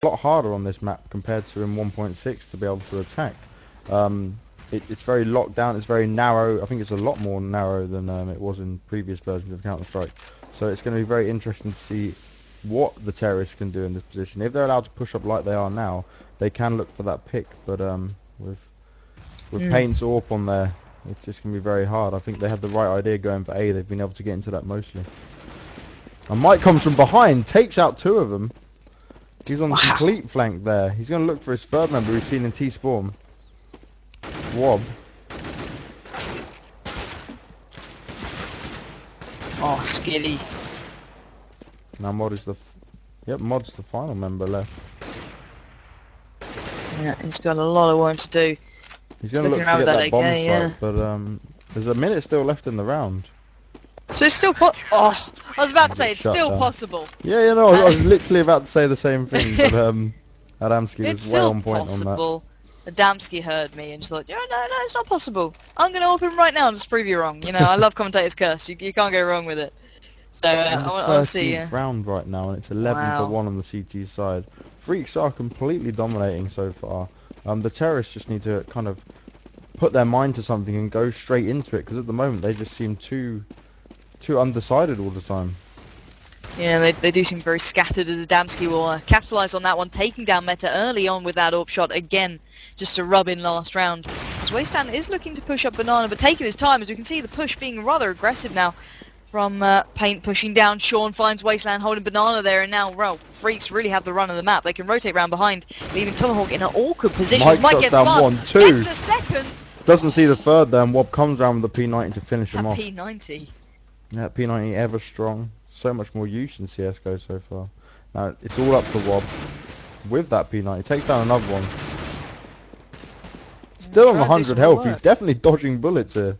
a lot harder on this map compared to in 1.6 to be able to attack. It's very locked down, it's very narrow. I think it's a lot more narrow than it was in previous versions of Counter-Strike. So it's going to be very interesting to see what the terrorists can do in this position. If they're allowed to push up like they are now, they can look for that pick, but with Paint's AWP on there, it's just going to be very hard. I think they had the right idea going for A. They've been able to get into that mostly. And Mike comes from behind, takes out 2 of them. He's on the complete flank there. He's going to look for his third member we've seen in T-Spawn. Wobb. Oh, Skilly. Now Mod is the... Mod's the final member left. Yeah, he's got a lot of work to do. He's going to look to get that bomb site, but there's a minute still left in the round. So it's still I was about to say, it's still possible. Yeah, I was literally about to say the same thing, but Adamski was way on point on that. Adamski heard me and just thought, no, it's not possible. I'm going to open him right now and just prove you wrong. You know, I love commentator's curse. You can't go wrong with it. So I want to see. Round right now, and it's 11-1 on the CT side. freakz are completely dominating so far. The terrorists just need to kind of put their mind to something and go straight into it, because at the moment they just seem too undecided all the time. Yeah, they do seem very scattered, as Adamski will capitalise on that one, taking down Meta early on with that AWP shot again, just to rub in last round. As Wasteland is looking to push up Banana, but taking his time, as we can see the push being rather aggressive now from Paint pushing down. Sean finds Wasteland holding Banana there, and now, well, freakz really have the run of the map. They can rotate round behind, leaving Tomahawk in an awkward position. Mike gets down 1, 2. Gets a second. Doesn't see the third there, and Wobb comes round with the P90 to finish him off. P90. Yeah, P90 ever strong. So much more use in CSGO so far. Now it's all up to Wobb with that P90. Takes down another one. Still on 100 health. He's definitely dodging bullets here.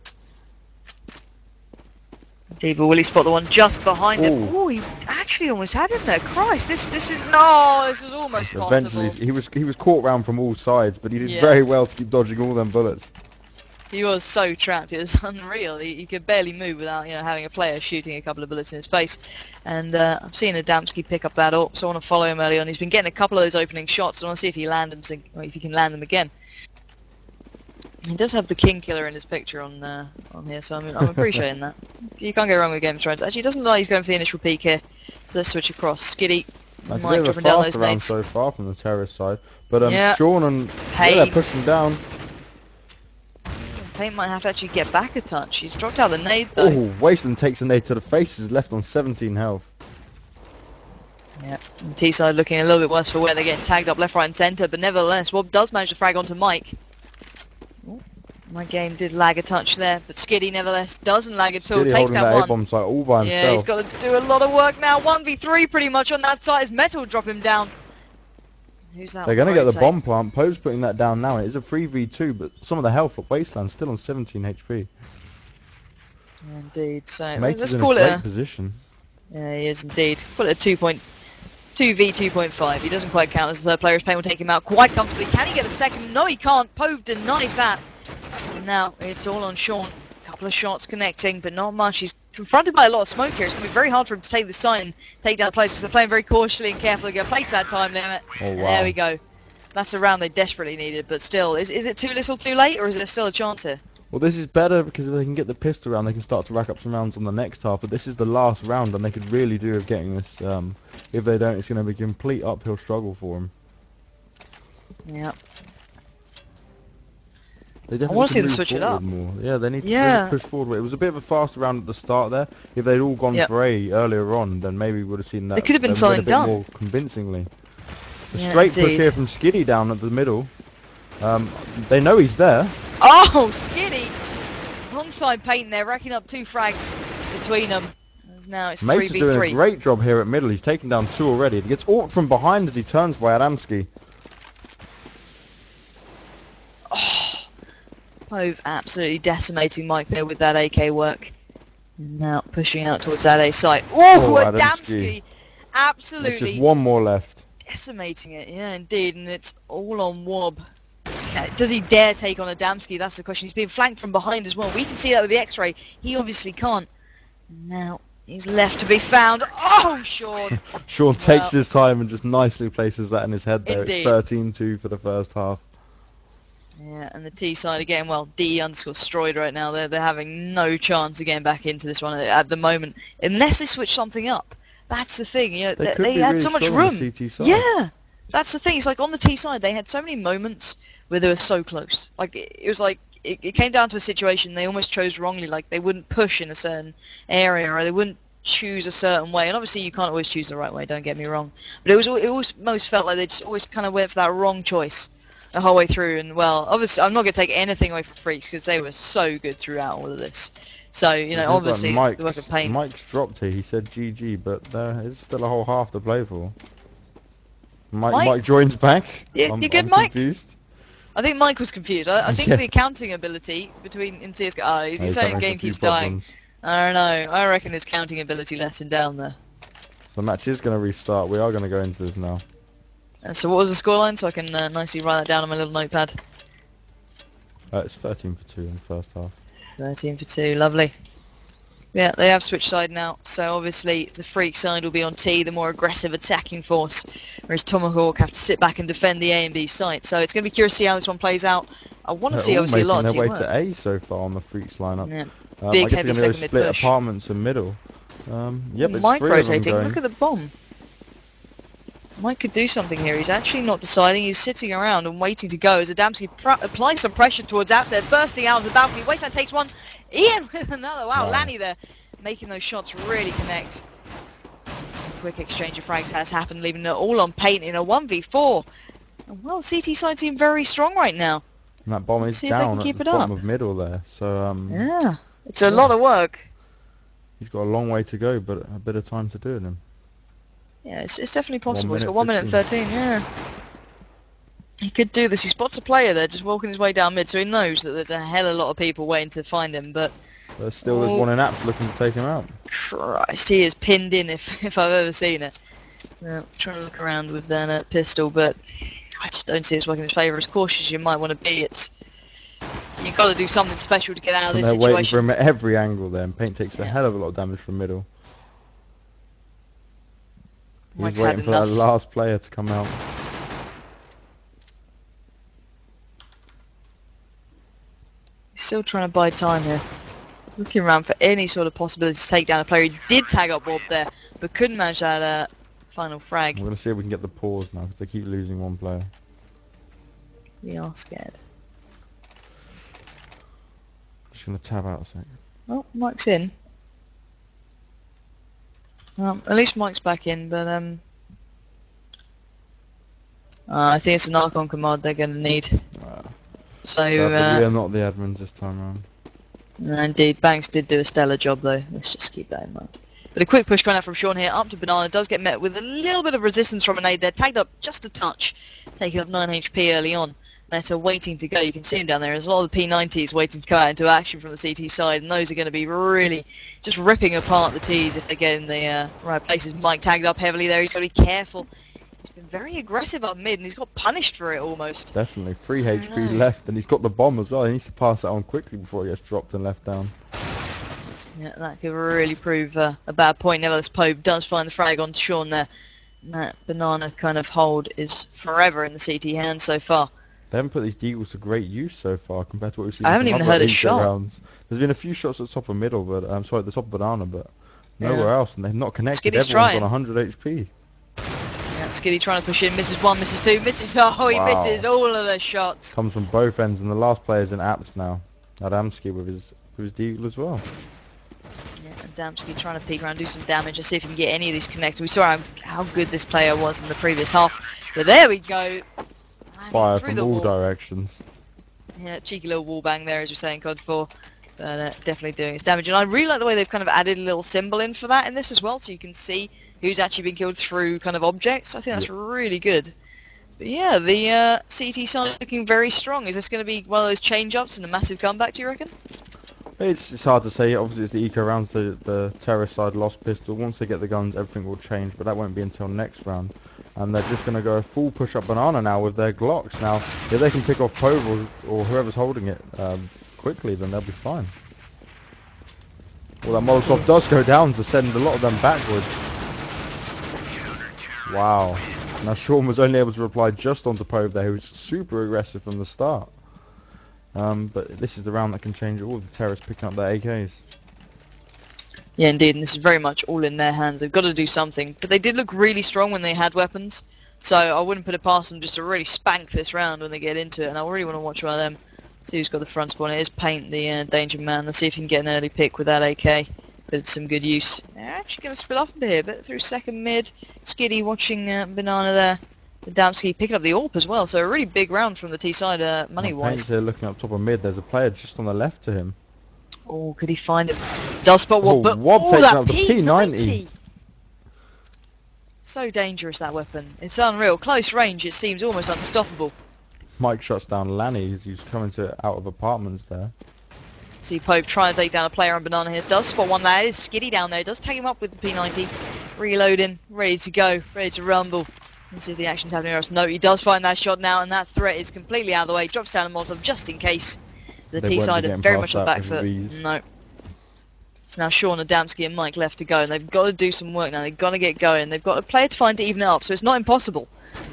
Indeed, but will he spot the one just behind him? Oh, he actually almost had him there. Christ, this is almost possible. Eventually, he was caught round from all sides, but he did very well to keep dodging all them bullets. He was so trapped, it was unreal. He could barely move without, having a player shooting a couple of bullets in his face. And I've seen Adamski pick up that AWP, so I want to follow him early on. He's been getting a couple of those opening shots, so I want to see if he can land them again. He does have the King Killer in his picture on here, so I'm appreciating that. You can't go wrong with Game of Thrones. Actually, he doesn't look like he's going for the initial peek here, so let's switch across. Skiddy, Mike dropping down those nades. So far from the terrorist side, but Sean and they're pushing down. Paint might have to actually get back a touch. He's dropped out the nade though. Oh, Wasteland takes a nade to the face. He's left on 17 health. Yeah, and T-side looking a little bit worse for where they're getting tagged up left, right and centre, but nevertheless, Wobb does manage to frag onto Mike. Ooh, my game did lag a touch there, but Skiddy nevertheless doesn't lag at all. Takes down one. A-bomb site all by himself. Yeah, he's got to do a lot of work now. 1v3 pretty much on that side. His Metal drop him down. Who's that? They're going to get the bomb plant. Poe's putting that down now. It is a 3v2, but some of the health at Wasteland still on 17 HP. Indeed. So let's call it a great position. Yeah, he is indeed. Call it a 2v2.5. He doesn't quite count as the third player. His Paint will take him out quite comfortably. Can he get a second? No, he can't. Poe denies that. And now it's all on Sean. A couple of shots connecting, but not much. He's confronted by a lot of smoke here. It's going to be very hard for him to take the site and take down the players, because they're playing very cautiously and carefully. Go place that time limit. Oh, wow. There we go. That's a round they desperately needed, but still, is it too little too late, or is there still a chance here? Well, this is better, because if they can get the pistol round, they can start to rack up some rounds on the next half, but this is the last round, and they could really do with getting this. If they don't, it's going to be a complete uphill struggle for them. Yeah. They I want to see them switch it up. More. Yeah, they need to really push forward. It was a bit of a faster round at the start there. If they'd all gone for A earlier on, then maybe we would have seen that. It could have been something done more convincingly. A straight push here from Skiddy down at the middle. They know he's there. Oh, Skiddy! Alongside Paint there, racking up 2 frags between them. Now it's 3v3. Mate's doing a great job here at middle. He's taken down 2 already. He gets AWP'd from behind as he turns by Adamski. Poe absolutely decimating Mike there with that AK work. Now pushing out towards that A site. Oh, Adamski! Absolutely. There's just one more left. Decimating it, yeah, indeed, and it's all on Wobb. Does he dare take on Adamski? That's the question. He's being flanked from behind as well. We can see that with the X-ray. He obviously can't. Now He's left to be found. Oh, Sean. Sean takes his time and just nicely places that in his head there. Indeed. It's 13-2 for the first half. Yeah, and the T side again, well, D_Stroid right now, they're having no chance of getting back into this one at the moment, unless they switch something up. That's the thing, you know, they had really so much strong on room. the CT side. Yeah, that's the thing. It's like on the T side, they had so many moments where they were so close. Like it was like it came down to a situation they almost chose wrongly. Like they wouldn't push in a certain area, or they wouldn't choose a certain way. And obviously, you can't always choose the right way. Don't get me wrong, but it almost felt like they just always kind of went for that wrong choice the whole way through. And well, obviously I'm not going to take anything away from freakz because they were so good throughout all of this. So, you know, obviously the work of pain. Mike's dropped here. He said GG, but there is still a whole half to play for. Mike joins back. You I'm good, Mike? Confused. I think Mike was confused. I think the counting ability in CSGO, he's saying the game keeps dying. I don't know. I reckon his counting ability let him down there. The match is going to restart. We are going to go into this now. So what was the scoreline, so I can nicely write that down on my little notepad? It's 13-2 in the first half. 13-2, lovely. Yeah, they have switched side now, so obviously the freakz side will be on T, the more aggressive attacking force, whereas Tomahawk have to sit back and defend the A and B site. So it's going to be curious to see how this one plays out. I want to see obviously a lot of teamwork. They're making their way to A so far on the freakz lineup. Yeah. Big, heavy second mid push. Split apartments in middle. Yeah, but Mike rotating. Look at the bomb. Mike could do something here. He's actually not deciding. He's sitting around and waiting to go as Adamski applies some pressure towards Apps. They're bursting out of the balcony. Wasteland takes one. Ian with another. Wow, Lanny there making those shots really connect. A quick exchange of frags has happened, leaving it all on paint in a 1v4. And well, CT side seem very strong right now. And that bomb is down at the bottom of middle there. So yeah, it's a lot of work. He's got a long way to go, but a bit of time to do it in. Yeah, it's definitely possible. He's got 1 minute and 13, yeah. He could do this. He spots a player there just walking his way down mid, so he knows that there's a hell of a lot of people waiting to find him, but... There's still there's one in Apps looking to take him out. Christ, he is pinned in if I've ever seen it. Trying to look around with that pistol, but I just don't see this working in his favour. As cautious as you might want to be, you've got to do something special to get out of this situation. They're waiting for him at every angle there, and Paint takes a hell of a lot of damage from middle. He's waiting for that last player to come out. He's still trying to buy time here. Looking around for any sort of possibility to take down a player. He did tag up Wobb there, but couldn't manage that final frag. We're going to see if we can get the pause now, because they keep losing one player. We are scared. Just going to tab out a sec. Oh, Mike's in. At least Mike's back in, but I think it's an Archon command they're going to need. So we are not the admins this time around. Indeed, Banks did do a stellar job though. Let's just keep that in mind. But a quick push going out from Sean here, up to Banana, does get met with a little bit of resistance from an aid there, tagged up just a touch, taking up 9 HP early on. Meta waiting to go, you can see him down there. There's a lot of the P90s waiting to come out into action from the CT side, and those are going to be really just ripping apart the Ts if they get in the right places. Mike tagged up heavily there, he's got to be careful. He's been very aggressive up mid, and he's got punished for it almost. Definitely, 3 HP left, and he's got the bomb as well. He needs to pass that on quickly before he gets dropped and left down. Yeah, that could really prove a bad point. Nevertheless, Pope does find the frag on Sean there. And that Banana kind of hold is forever in the CT hand so far. They haven't put these deagles to great use so far compared to what we've seen. I haven't even heard a shot. Rounds. There's been a few shots at the top of middle, but I'm sorry, at the top of Banana, but nowhere else, and they've not connected. Skiddy's Everyone's trying. on 100 HP. Yeah, Skiddy trying to push in, misses 1, misses 2, misses... Oh, he misses all of the shots. Comes from both ends, and the last player's in Apps now. Adamski with his deagle as well. Yeah, Adamski trying to peek around, do some damage, and see if he can get any of these connected. We saw how good this player was in the previous half. But there we go. Fire from all directions. Yeah, cheeky little wall bang there, as we say in COD 4. But definitely doing its damage. And I really like the way they've kind of added a little symbol in for that in this as well, so you can see who's actually been killed through kind of objects. I think that's really good. But yeah, the CT side looking very strong. Is this going to be one of those change-ups and a massive comeback, do you reckon? It's hard to say. Obviously, it's the eco rounds, the terrorist side lost pistol. Once they get the guns, everything will change, but that won't be until next round. And they're just going to go full push-up Banana now with their Glocks. Now, if they can pick off Pove or whoever's holding it quickly, then they'll be fine. Well, that Molotov does go down to send a lot of them backwards. Wow. Now Sean was only able to reply just onto Pove there, who was super aggressive from the start. But this is the round that can change it all. The terrorists picking up their AKs. Yeah, indeed, and this is very much all in their hands. They've got to do something. But they did look really strong when they had weapons, so I wouldn't put it past them just to really spank this round when they get into it, and I really want to watch one of them. See who's got the front spawn. It is Paint, the danger man. Let's see if he can get an early pick with that AK. But it's some good use. They're actually going to split off into here, but through second mid. Skiddy watching Banana there. The Damsky picking up the AWP as well, so a really big round from the T side money-wise. Paint's here looking up top of mid. There's a player just on the left to him. Oh, could he find him? Does spot Wobb, but Wobb taking that up the P90. So dangerous, that weapon. It's unreal. Close range, it seems almost unstoppable. Mike shuts down Lanny as he's coming out of apartments there. See Pope trying to take down a player on Banana here. Does spot one there. Is Skiddy down there. Does take him up with the P90. Reloading. Ready to go. Ready to rumble. Let's see if the action's happening else. No, he does find that shot now, and that threat is completely out of the way. Drops down a Molotov just in case. The T-side are very much on the back foot. No. It's now Sean, Adamski and Mike left to go, and they've got to do some work now. They've got to get going. They've got a player to find to even it up, so it's not impossible.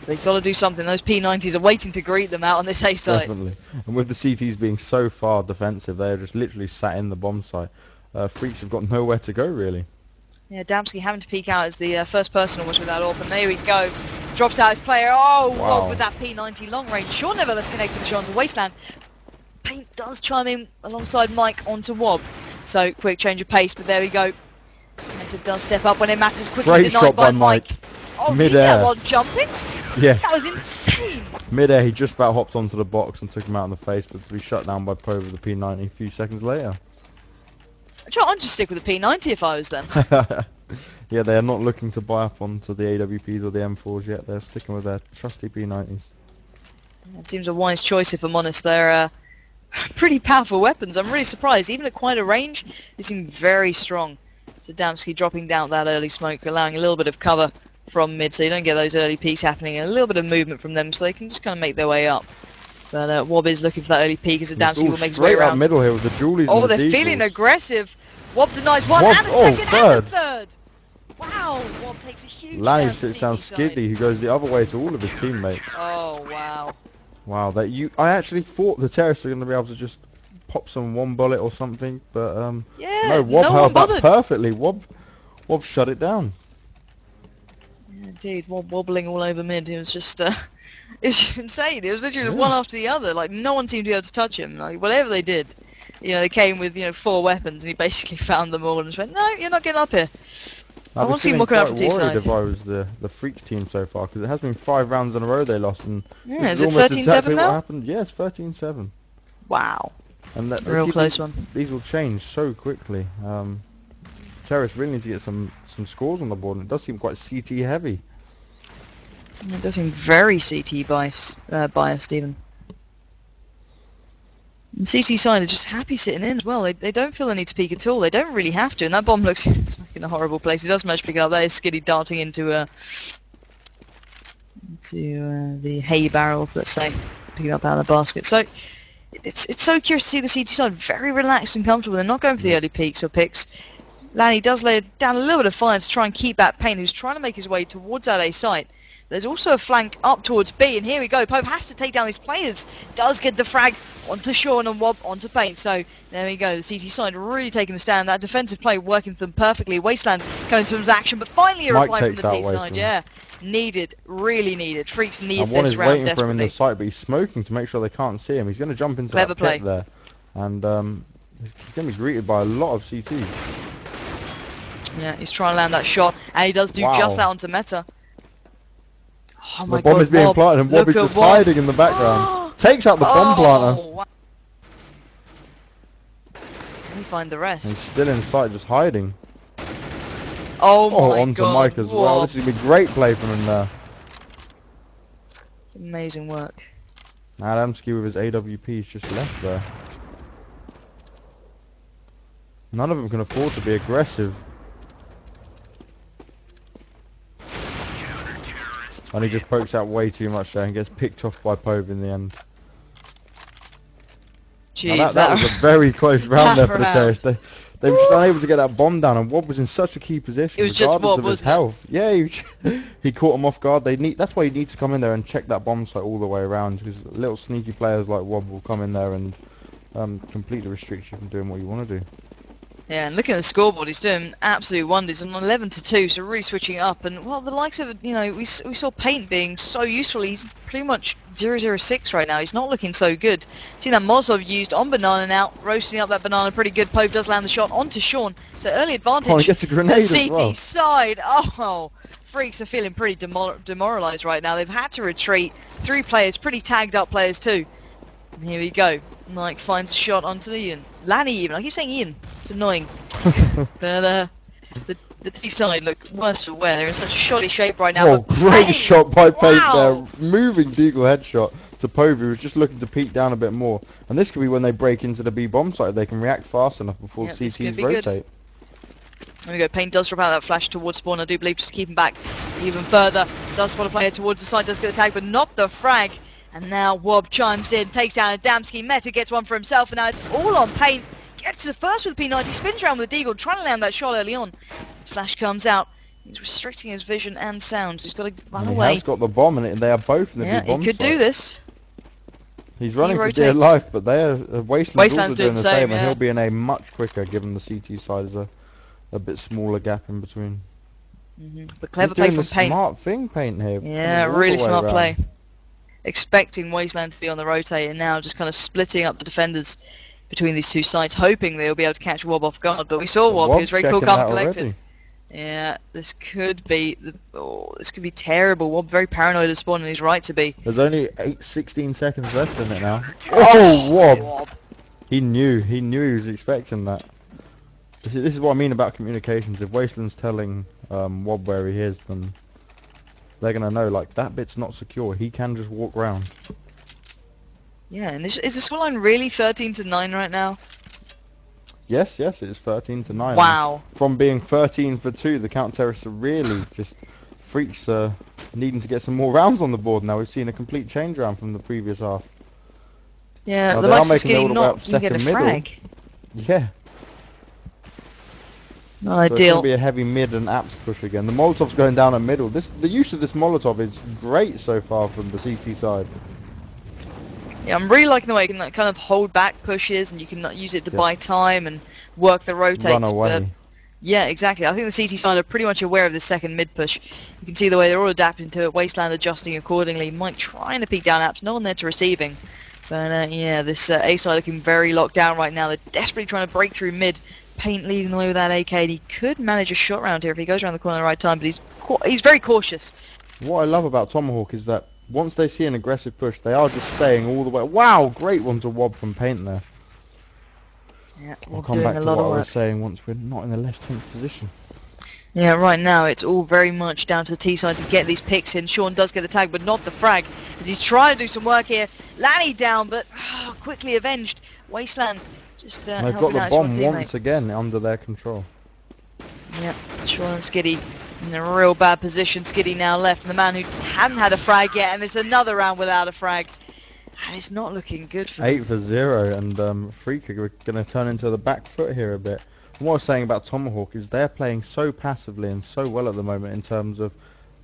They've got to do something. Those P90s are waiting to greet them out on this A site. Definitely. And with the CTs being so far defensive, they are just literally sat in the bomb site. Freakz have got nowhere to go, really. Yeah, Damsky having to peek out as the first person almost with that AWP, and there we go. Drops out his player. Oh, wow. Wobb with that P90 long range. Sean nevertheless connected with Sean to Wasteland. Paint does chime in alongside Mike onto Wobb. So, quick change of pace, but there we go. Meta does step up when it matters. Quickly Great denied shot by by Mike. Oh, Mid-air. he did that while jumping? Yeah. That was insane. Mid-air, he just about hopped onto the box and took him out in the face, but to be shut down by Pove with the P90 a few seconds later. I'd just stick with the P90 if I was them. Yeah, they are not looking to buy up onto the AWPs or the M4s yet. They're sticking with their trusty P90s. It seems a wise choice, if I'm honest. They're pretty powerful weapons. I'm really surprised. Even at quite a range, they seem very strong. So Damsky dropping down that early smoke, allowing a little bit of cover from mid, so you don't get those early peaks happening, and a little bit of movement from them, so they can just kind of make their way up. But Wobb is looking for that early peak as Adamski will make his way around. Straight up middle here with the Julies. Oh, and the they're Deagles. feeling aggressive. Wobb denies one, Wobb, and a second, and a third. third. Wow, Wobb takes a huge Lanny stand sits down CT side. Skiddy, who goes the other way to all of his teammates. Oh, wow. Wow, I actually thought the terrorists were going to be able to just pop some one bullet or something, but Yeah, no, Wobb no held one that bothered. perfectly. Wobb shut it down. Yeah, indeed, Wobb wobbling all over mid. It was just insane. It was literally one after the other. Like, no one seemed to be able to touch him. Like, whatever they did, they came with 4 weapons, and he basically found them all and just went, no, you're not getting up here. I want to see him walking up from T side. If I was the freakz team so far, because it has been 5 rounds in a row they lost, and yeah, this is it almost 13-7 exactly now? what happened. Yes, 13-7. Wow. And that, Real close one. These will change so quickly. Terrorists really need to get some scores on the board, and it does seem quite CT heavy. It does seem very CT biased even. And CT side are just happy sitting in as well. They don't feel the need to peek at all. They don't really have to. And that bomb looks like in a horrible place. He does manage to pick it up. There is Skiddy darting into the hay barrels, let's say, picking up out of the basket. So it's so curious to see the CT side very relaxed and comfortable. They're not going for the early peaks or picks. Lanny does lay down a little bit of fire to try and keep back Payne, who's trying to make his way towards that A site. There's also a flank up towards B, and here we go. Pope has to take down these players. Does get the frag onto Sean and Wobb onto Paint. So there we go. The CT side really taking a stand. That defensive play working for them perfectly. Wasteland coming to his action, but finally a reply from the T side. Yeah, needed, really needed. Freakz needed this round waiting desperately. for him in the site, but he's smoking to make sure they can't see him. He's going to jump into that pit there, and he's going to be greeted by a lot of CTs. Yeah, he's trying to land that shot, and he does do just that onto Meta. Oh my the bomb God, is being Wobb. planted, and Wobb is just hiding in the background. Takes out the bomb planter. Wow. Let me find the rest. He's still in sight, just hiding. Oh my onto God. Mike as well. This is going to be great play from him there. It's amazing work. Adamski with his AWPs just left there. None of them can afford to be aggressive. And he just pokes out way too much there and gets picked off by Pove in the end. Jeez, Now that was a very close round there for the round. terrorists. They were just unable to get that bomb down, and Wobb was in such a key position, It was just regardless Wobb, of his wasn't it? health. Yeah, he caught him off guard. That's why you need to come in there and check that bomb site all the way around, because little sneaky players like Wobb will come in there and completely restrict you from doing what you want to do. Yeah, and looking at the scoreboard, he's doing absolute wonders. And on 11-2, so really switching up. And well, the likes of we saw Paint being so useful. He's pretty much 0-0-6 right now. He's not looking so good. Seen that Molotov used on Banana now, roasting up that Banana pretty good. Pope does land the shot onto Sean. So early advantage. Oh, he gets a grenade as CT well. side. Oh, freakz are feeling pretty demoralised right now. They've had to retreat. 3 players, pretty tagged up players too. And here we go. Mike finds a shot onto Ian. Lanny even. I keep saying Ian. It's annoying. But the T side look worse for wear. They're in such a shoddy shape right now. Oh, great shot by Paint wow. there. Moving deagle headshot to Povey, who was just looking to peek down a bit more. And this could be when they break into the B bomb site. They can react fast enough before CTs rotate. There we go. Paint does drop out that flash towards spawn. I do believe just to keep him back even further. Does spot a player towards the side. Does get the tag, but not the frag. And now Wobb chimes in, takes down Adamski. Meta gets one for himself, and now it's all on Paint. Gets to the first with the P90, spins around with the Deagle, trying to land that shot early on. Flash comes out. He's restricting his vision and sound. He's got to run away. He has got the bomb, and they are both in the B bomb he could site. do this. He's running for dear life, but they are Wasteland's also doing the same, and he'll be in a much quicker, given the CT side is a bit smaller gap in between. But clever play from Paint. Smart thing, Paint here. Yeah, really smart play. Expecting Wasteland to be on the rotate, and now just kind of splitting up the defenders between these two sides, hoping they'll be able to catch Wobb off guard. But we saw Wobb; he was very cool, calm, collected. Already. Yeah, this could be terrible. Wobb very paranoid at spawn, and he's right to be. There's only 16 seconds left in it now. Oh, Wobb! He knew he was expecting that. This is what I mean about communications. If Wasteland's telling Wobb where he is, then they're gonna know, like, that bit's not secure. He can just walk around. Yeah, and is the scoreline really 13-9 right now? Yes, it is 13-9. Wow. And from being 13 for 2, the counter-terrorists are really just freakz needing to get some more rounds on the board now. We've seen a complete change round from the previous half. Yeah, the likes of Skitty not get a frag. Yeah. Not ideal. ideal. It's going to be a heavy mid and apps push again. The Molotov's going down a middle. The use of this Molotov is great so far from the CT side. Yeah, I'm really liking the way you can kind of hold back pushes, and you can use it to buy time and work the rotates. Run away. But yeah, exactly. I think the CT side are pretty much aware of the second mid push. You can see the way they're all adapting to it. Wasteland adjusting accordingly. Mike trying to peek down apps. No one there to receiving. But yeah, this A side looking very locked down right now. They're desperately trying to break through mid. Paint leading the way with that AK, and he could manage a shot round here if he goes around the corner at the right time, but he's very cautious. What I love about Tomahawk is that once they see an aggressive push, they are just staying all the way. Wow, great one to Wobb from Paint there. Yeah, I'll come back to what I was saying once we're not in a less tense position. Yeah, right now it's all very much down to the T side to get these picks in. Sean does get the tag, but not the frag, as he's trying to do some work here. Lanny down, but quickly avenged. Wasteland just they've got the bomb once again under their control. Yeah, Sean and Skitty in a real bad position. Skitty now left, and the man who hadn't had a frag yet, and it's another round without a frag. And it's not looking good for 8 for 0, and freakz are going to turn into the back foot here a bit. And what I was saying about Tomahawk is they're playing so passively and so well at the moment in terms of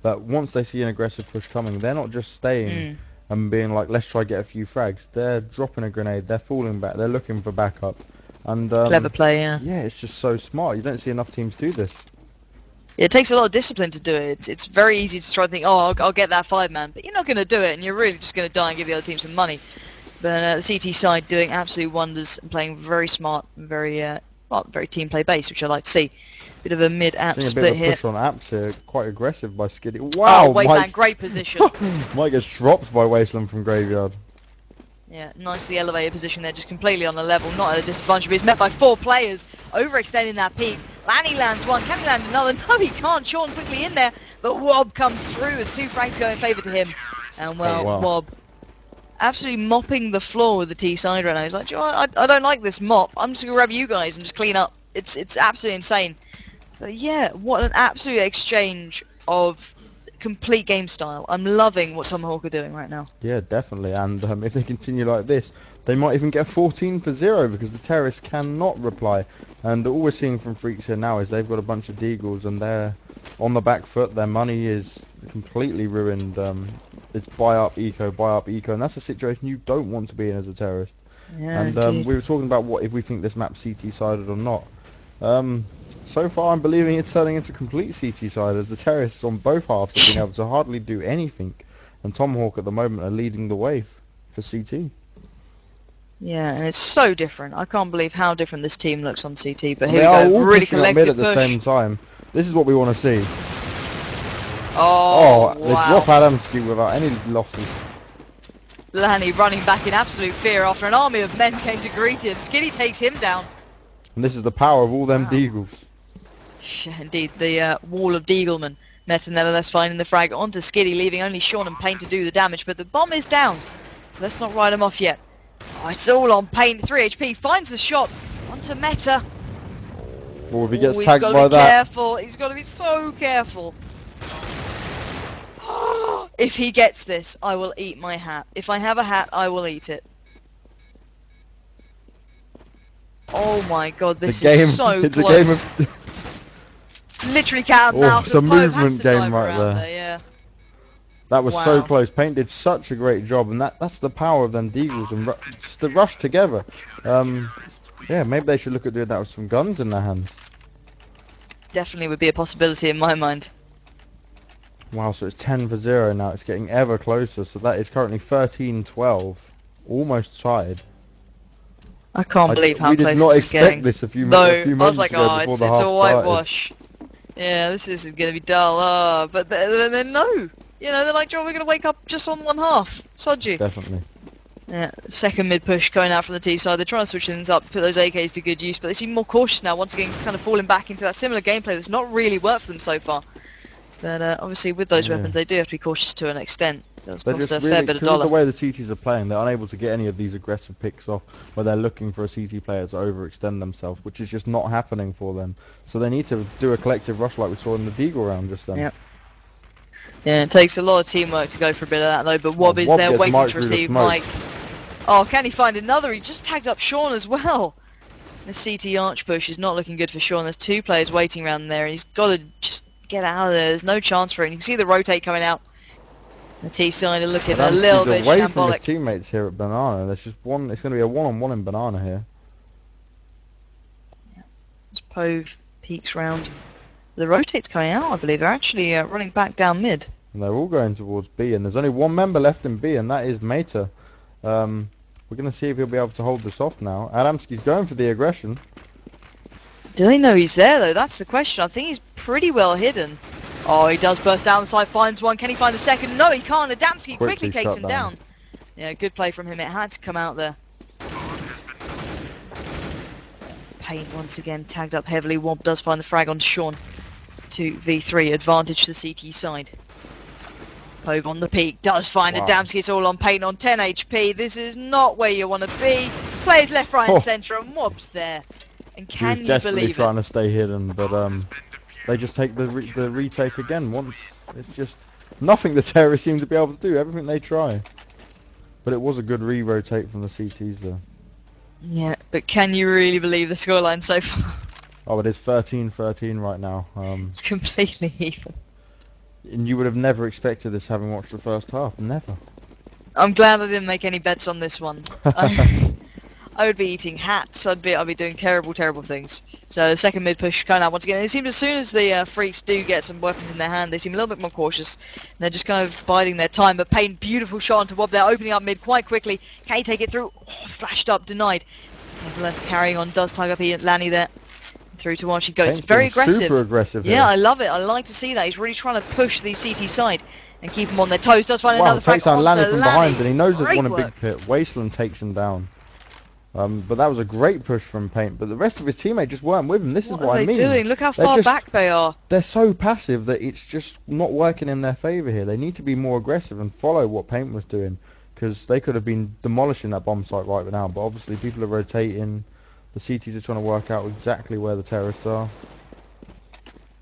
that once they see an aggressive push coming, they're not just staying and being like, let's try get a few frags. They're dropping a grenade, they're falling back, they're looking for backup. And clever play, yeah. Yeah, it's just so smart. You don't see enough teams do this. It takes a lot of discipline to do it. It's very easy to try to think, oh, I'll get that 5-man, but you're not going to do it, and you're really just going to die and give the other team some money. But the CT side doing absolute wonders and playing very smart and very team play based, which I like to see. Bit of a mid-app split here. A bit of a push on apps here, quite aggressive by Skitty. Wow, Wasteland, great position. Mike gets dropped by Wasteland from Graveyard. Yeah, nicely elevated position there, just completely on the level, not at a disadvantage, but he's met by 4 players, overextending that peak. Lanny lands one, can he land another? No, he can't. Sean quickly in there, but Wobb comes through as 2 frags go in favour to him. And Wobb absolutely mopping the floor with the T side right now. He's like, you know what? I don't like this mop. I'm just going to grab you guys and just clean up. It's absolutely insane. But yeah, what an absolute exchange of complete game style. I'm loving what Tomahawk are doing right now. Yeah, definitely. And if they continue like this, they might even get 14 for 0 because the terrorists cannot reply. And all we're seeing from freakz here now is they've got a bunch of deagles and they're on the back foot. Their money is completely ruined. It's buy up eco, and that's a situation you don't want to be in as a terrorist. Yeah, And we were talking about what if we think this map's CT-sided or not. So far I'm believing it's turning into complete CT-side as the terrorists on both halves have been able to hardly do anything. And Tomahawk at the moment are leading the way for CT. Yeah, and it's so different. I can't believe how different this team looks on CT. But And here they we are go, all really pushing up collective mid at the push. same time. This is what we want to see. Oh, They drop Adamski without any losses. Lanny running back in absolute fear after an army of men came to greet him. Skitty takes him down. And this is the power of all them deagles. Yeah, indeed, the wall of Deaglemen. Meta nevertheless finding the frag onto Skitty, leaving only Sean and Paint to do the damage, but the bomb is down. So let's not write him off yet. Oh, it's all on Paint. 3 HP finds the shot onto Meta. Or if he gets He's tagged got by to be that. careful. He's got to be so careful. If he gets this, I will eat my hat. If I have a hat, I will eat it. Oh my god, this is so It's close. a game of... Literally cat and mouse. It's a but Wobb has movement to game dive right around there. Yeah. That was so Wow. close. Paint did such a great job, and that's the power of them deagles and just the rush together. Yeah, maybe they should look at doing that with some guns in their hands. Definitely would be a possibility in my mind. Wow, so it's 10 for 0 now. It's getting ever closer. So that is currently 13-12, almost tied. I can't believe how we close did not this is expect getting. this a few No, moments I was like, ago oh, before it's the half a started. whitewash. Yeah, this is going to be dull. But then no. You know, they're like, John, we're going to wake up just on one half. Sod you. Definitely. Yeah, second mid push going out from the T side. They're trying to switch things up, put those AKs to good use, but they seem more cautious now, once again kind of falling back into that similar gameplay that's not really worked for them so far. But obviously with those weapons they do have to be cautious to an extent. It does They're cost just a fair bit of because dollar. of the way the CTs are playing, they're unable to get any of these aggressive picks off where they're looking for a CT player to overextend themselves, which is just not happening for them. So they need to do a collective rush like we saw in the Deagle round just then. Yep. Yeah, it takes a lot of teamwork to go for a bit of that though, but Wobb is Wobb there gets waiting Mike to through the receive smoke. Mike. Oh, can he find another? He just tagged up Sean as well. The CT arch push is not looking good for Sean. There's two players waiting around there and he's got to just get out of there. There's no chance for it. And you can see the rotate coming out. The T side are looking a little bit away from his shambolic. teammates here at Banana. There's just one. It's going to be a one-on-one in Banana here. As Pove peeks round. The rotate's coming out, I believe. They're actually running back down mid. And they're all going towards B, and there's only one member left in B, and that is Meta. We're going to see if he'll be able to hold this off now. Adamski's going for the aggression. Do they know he's there though? That's the question. I think he's pretty well hidden. Oh, he does burst down the side, finds one. Can he find a second? No, he can't. Adamski quickly takes shut him down. Yeah, good play from him. It had to come out there. Paint once again tagged up heavily. Wobb does find the frag on Sean. 2v3 advantage to the CT side. Pove on the peak does find Adamski. It's all on Paint on 10 HP. This is not where you want to be. Plays left, right, and centre, and Wobb's there. And can you desperately believe trying it? to stay hidden, but they just take the retake again. Once it's just nothing the terrorists seem to be able to do. Everything they try. But it was a good re-rotate from the CTs there. Yeah, but can you really believe the scoreline so far? Oh, it is 13-13 right now. It's completely even. And you would have never expected this having watched the first half. Never. I'm glad I didn't make any bets on this one. I would be eating hats. I'd be doing terrible things. So the second mid push coming out once again. It seems as soon as the freakz do get some weapons in their hand, they seem a little bit more cautious. And they're just kind of biding their time. But Paint, beautiful shot onto Wobb. They're opening up mid quite quickly. Can he take it through? Oh, flashed up, denied. Nevertheless, carrying on. Does tug up Lanny there. Through to watch he goes. Paint's Very been aggressive. Super aggressive. Yeah, here. I love it. I like to see that. He's really trying to push the CT side and keep them on their toes. Does find another frag takes down onto Lanny from behind, and he knows there's Great one in work. big pit. Wasteland takes him down. But that was a great push from Paint, but the rest of his teammates just weren't with him. This is what I mean. What are they doing? Look how They're far just- back they are. They're so passive that it's just not working in their favour here. They need to be more aggressive and follow what Paint was doing, because they could have been demolishing that bomb site right now. But obviously people are rotating. The CTs are trying to work out exactly where the terrorists are.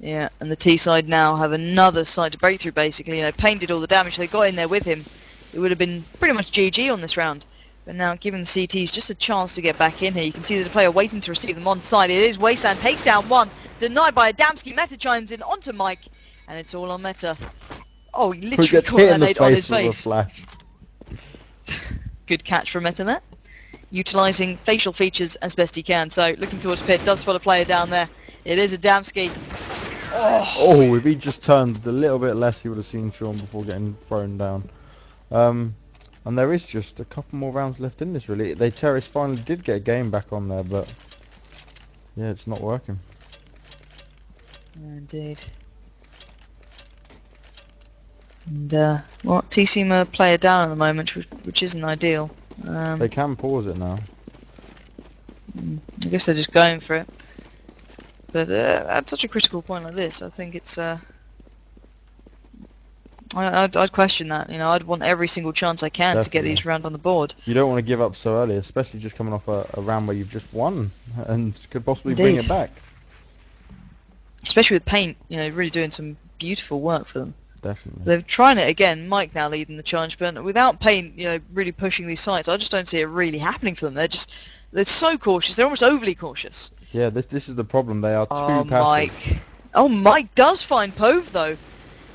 Yeah, and the T side now have another side to break through, basically. You know, Payne did all the damage. They got in there with him. It would have been pretty much GG on this round. But now giving the CTs just a chance to get back in here. You can see there's a player waiting to receive them on side. It is Wasteland, takes down one. Denied by Adamski. Meta chimes in onto Mike. And it's all on Meta. Oh, he literally caught that nade on his face. Good catch from Meta there. Utilising facial features as best he can. So looking towards pit, does spot a player down there. It is Adamski. Oh, if he just turned a little bit less, he would have seen Sean before getting thrown down. And there is just a couple more rounds left in this, really. Terrace finally did get a game back on there, but yeah, it's not working. Indeed. And well, TCM are player down at the moment, which isn't ideal. They can pause it now. I guess they're just going for it. But at such a critical point like this, I think it's I'd question that. You know, I'd want every single chance I can to get these round on the board. You don't want to give up so early, especially just coming off a round where you've just won and could possibly bring it back. Especially with Paint, you know, really doing some beautiful work for them. Definitely. They're trying it again. Mike now leading the charge, but without Paint, you know, really pushing these sites, I just don't see it really happening for them. They're so cautious. They're almost overly cautious. Yeah, this is the problem. They are too passive. Mike. Oh, Mike does find Pove though.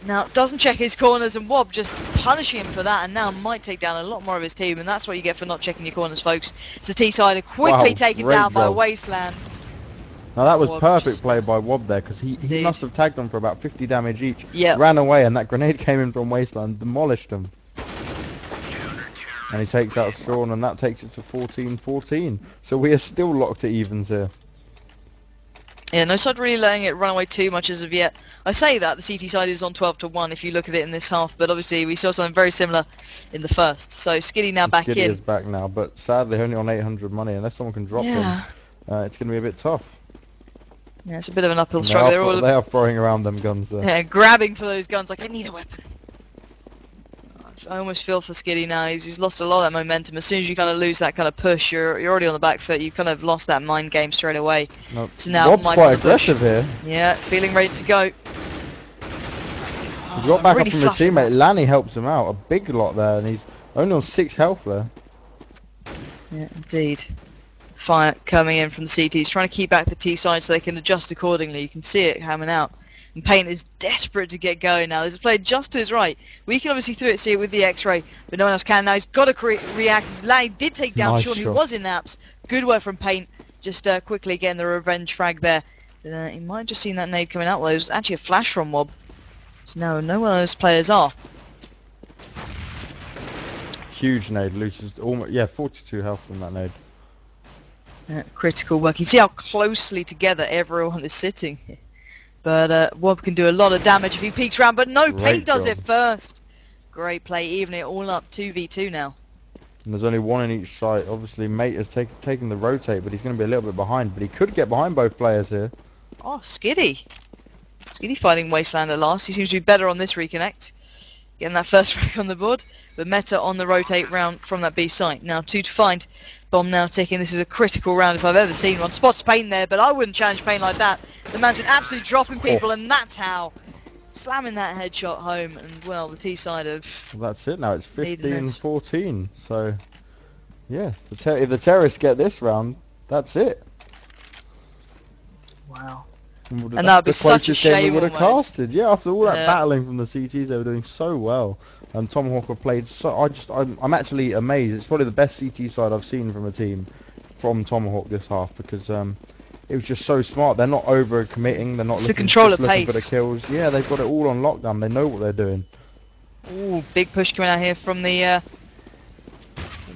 Now doesn't check his corners, and Wobb just punishing him for that, and now might take down a lot more of his team, and that's what you get for not checking your corners, folks. It's the T-sider quickly taken down by Wasteland. Now that was perfect play by Wobb there, because he must have tagged them for about 50 damage each. Yep. Ran away, and that grenade came in from Wasteland, demolished them. And he takes out Sean, and that takes it to 14-14. So we are still locked at evens here. Yeah, no side really letting it run away too much as of yet. I say that, the CT side is on 12-1 if you look at it in this half, but obviously we saw something very similar in the first. So Skiddy now back in. Skiddy is back now, but sadly only on 800 money. Unless someone can drop him, it's going to be a bit tough. Yeah, it's a bit of an uphill struggle. They are throwing around them guns there. Yeah, grabbing for those guns like, I need a weapon. I almost feel for Skiddy now. He's lost a lot of that momentum. As soon as you kind of lose that kind of push, you're already on the back foot. You kind of lost that mind game straight away. No, so now Wobb's quite aggressive here. Yeah, feeling ready to go. He's got back up from his teammate. Lanny helps him out a big lot there, and he's only on 6 health there. Yeah, indeed. Fire coming in from the CT. He's trying to keep back the T side so they can adjust accordingly. You can see it coming out. And Paint is desperate to get going now. There's a player just to his right. We can obviously see it with the X-ray, but no one else can. Now he's got to react. Lanny did take down Sean, who was in naps. Good work from Paint. Just quickly getting the revenge frag there. He might have just seen that nade coming out. Well, it was actually a flash from Wobb. So no one of those players are. Huge nade. Loses almost 42 health from that nade. Critical work. You see how closely together everyone is sitting. But Wobb can do a lot of damage if he peeks around, but no, Paint does it first. Great play, evening it all up, 2v2 now. And there's only one in each site. Obviously, Mate has taken the rotate, but he's going to be a little bit behind. But he could get behind both players here. Oh, Skiddy. Skiddy fighting Wasteland at last. He seems to be better on this reconnect. Getting that first rank on the board. But Meta on the rotate round from that B site. Now 2 to find. Bomb now ticking. This is a critical round if I've ever seen one. Spots Paint there, but I wouldn't challenge Paint like that. The man's been absolutely dropping people, and that's how. Slamming that headshot home, and well, the T side of... Well, that's it now. It's 15-14. So, yeah, if the terrorists get this round, that's it. Wow. And that would be such a shame we would have casted. Yeah, after all that battling from the CTs, they were doing so well. And Tomahawk have played so... I'm actually amazed. It's probably the best CT side I've seen from a team from Tomahawk this half, because it was just so smart. They're not over committing. They're not looking for the kills. Yeah, they've got it all on lockdown. They know what they're doing. Ooh, big push coming out here from the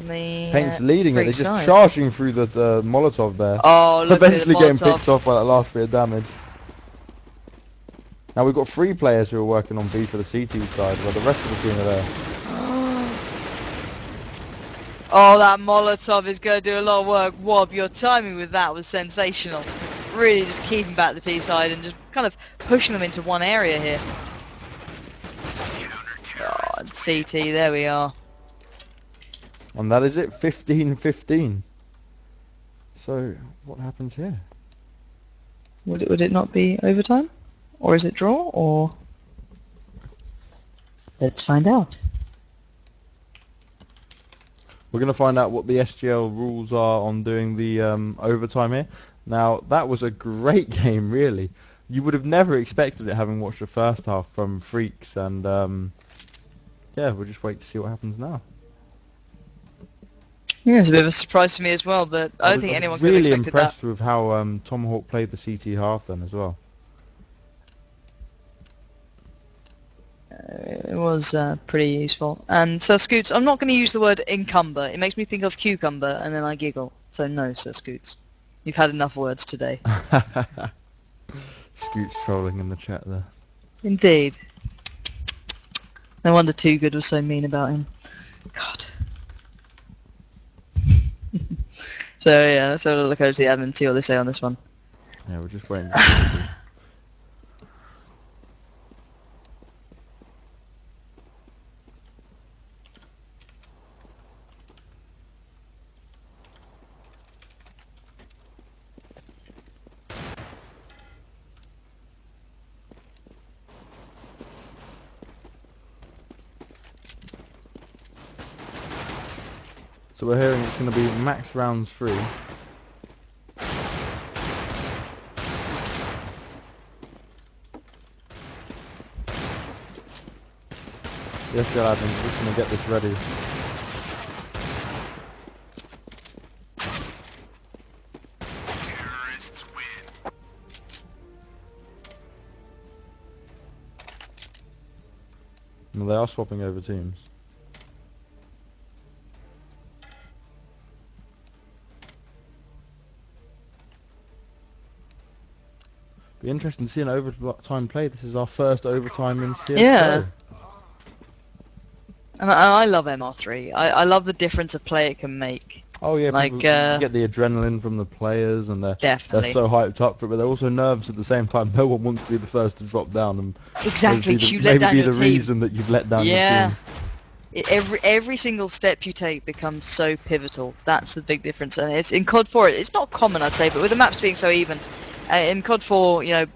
Paint's leading it. They're just charging through the Molotov there. Oh, look eventually at the getting picked off by that last bit of damage. Now we've got 3 players who are working on B for the CT side, while the rest of the team are there. Oh, that Molotov is going to do a lot of work. Wobb, your timing with that was sensational. Really just keeping back the T side and just kind of pushing them into one area here. Oh, CT, there we are. And that is it, 15-15. So, what happens here? Would it not be overtime? Or is it draw? Or let's find out. We're going to find out what the SGL rules are on doing the overtime here. Now, that was a great game, really. You would have never expected it, having watched the first half from freakz, and yeah, we'll just wait to see what happens now. Yeah, it's a bit of a surprise to me as well, but I don't think anyone could have really expected that. impressed with how Tomahawk played the CT half then as well. It was pretty useful. And Sir Scoots, I'm not going to use the word encumber. It makes me think of cucumber, and then I giggle. So no, Sir Scoots. You've had enough words today. Scoots trolling in the chat there. Indeed. No wonder Too Good was so mean about him. God. So yeah, let's have a look over to the admin and see what they say on this one. Yeah, we're just waiting. To see. So we're hearing it's going to be max rounds 3. Yes, SGL admin's just going to get this ready. Well, they are swapping over teams. Be interesting to see an overtime play. This is our first overtime in CSGO. Yeah. And I love MR3. I love the difference a player can make. Oh yeah, like, people get the adrenaline from the players, and they're so hyped up for it, but they're also nervous at the same time. No one wants to be the first to drop down, and exactly, you maybe let down be your the team. reason that you've let down yeah. your team. Every single step you take becomes so pivotal. That's the big difference, and it's in COD 4. It's not common, I'd say, but with the maps being so even, in COD 4, you know,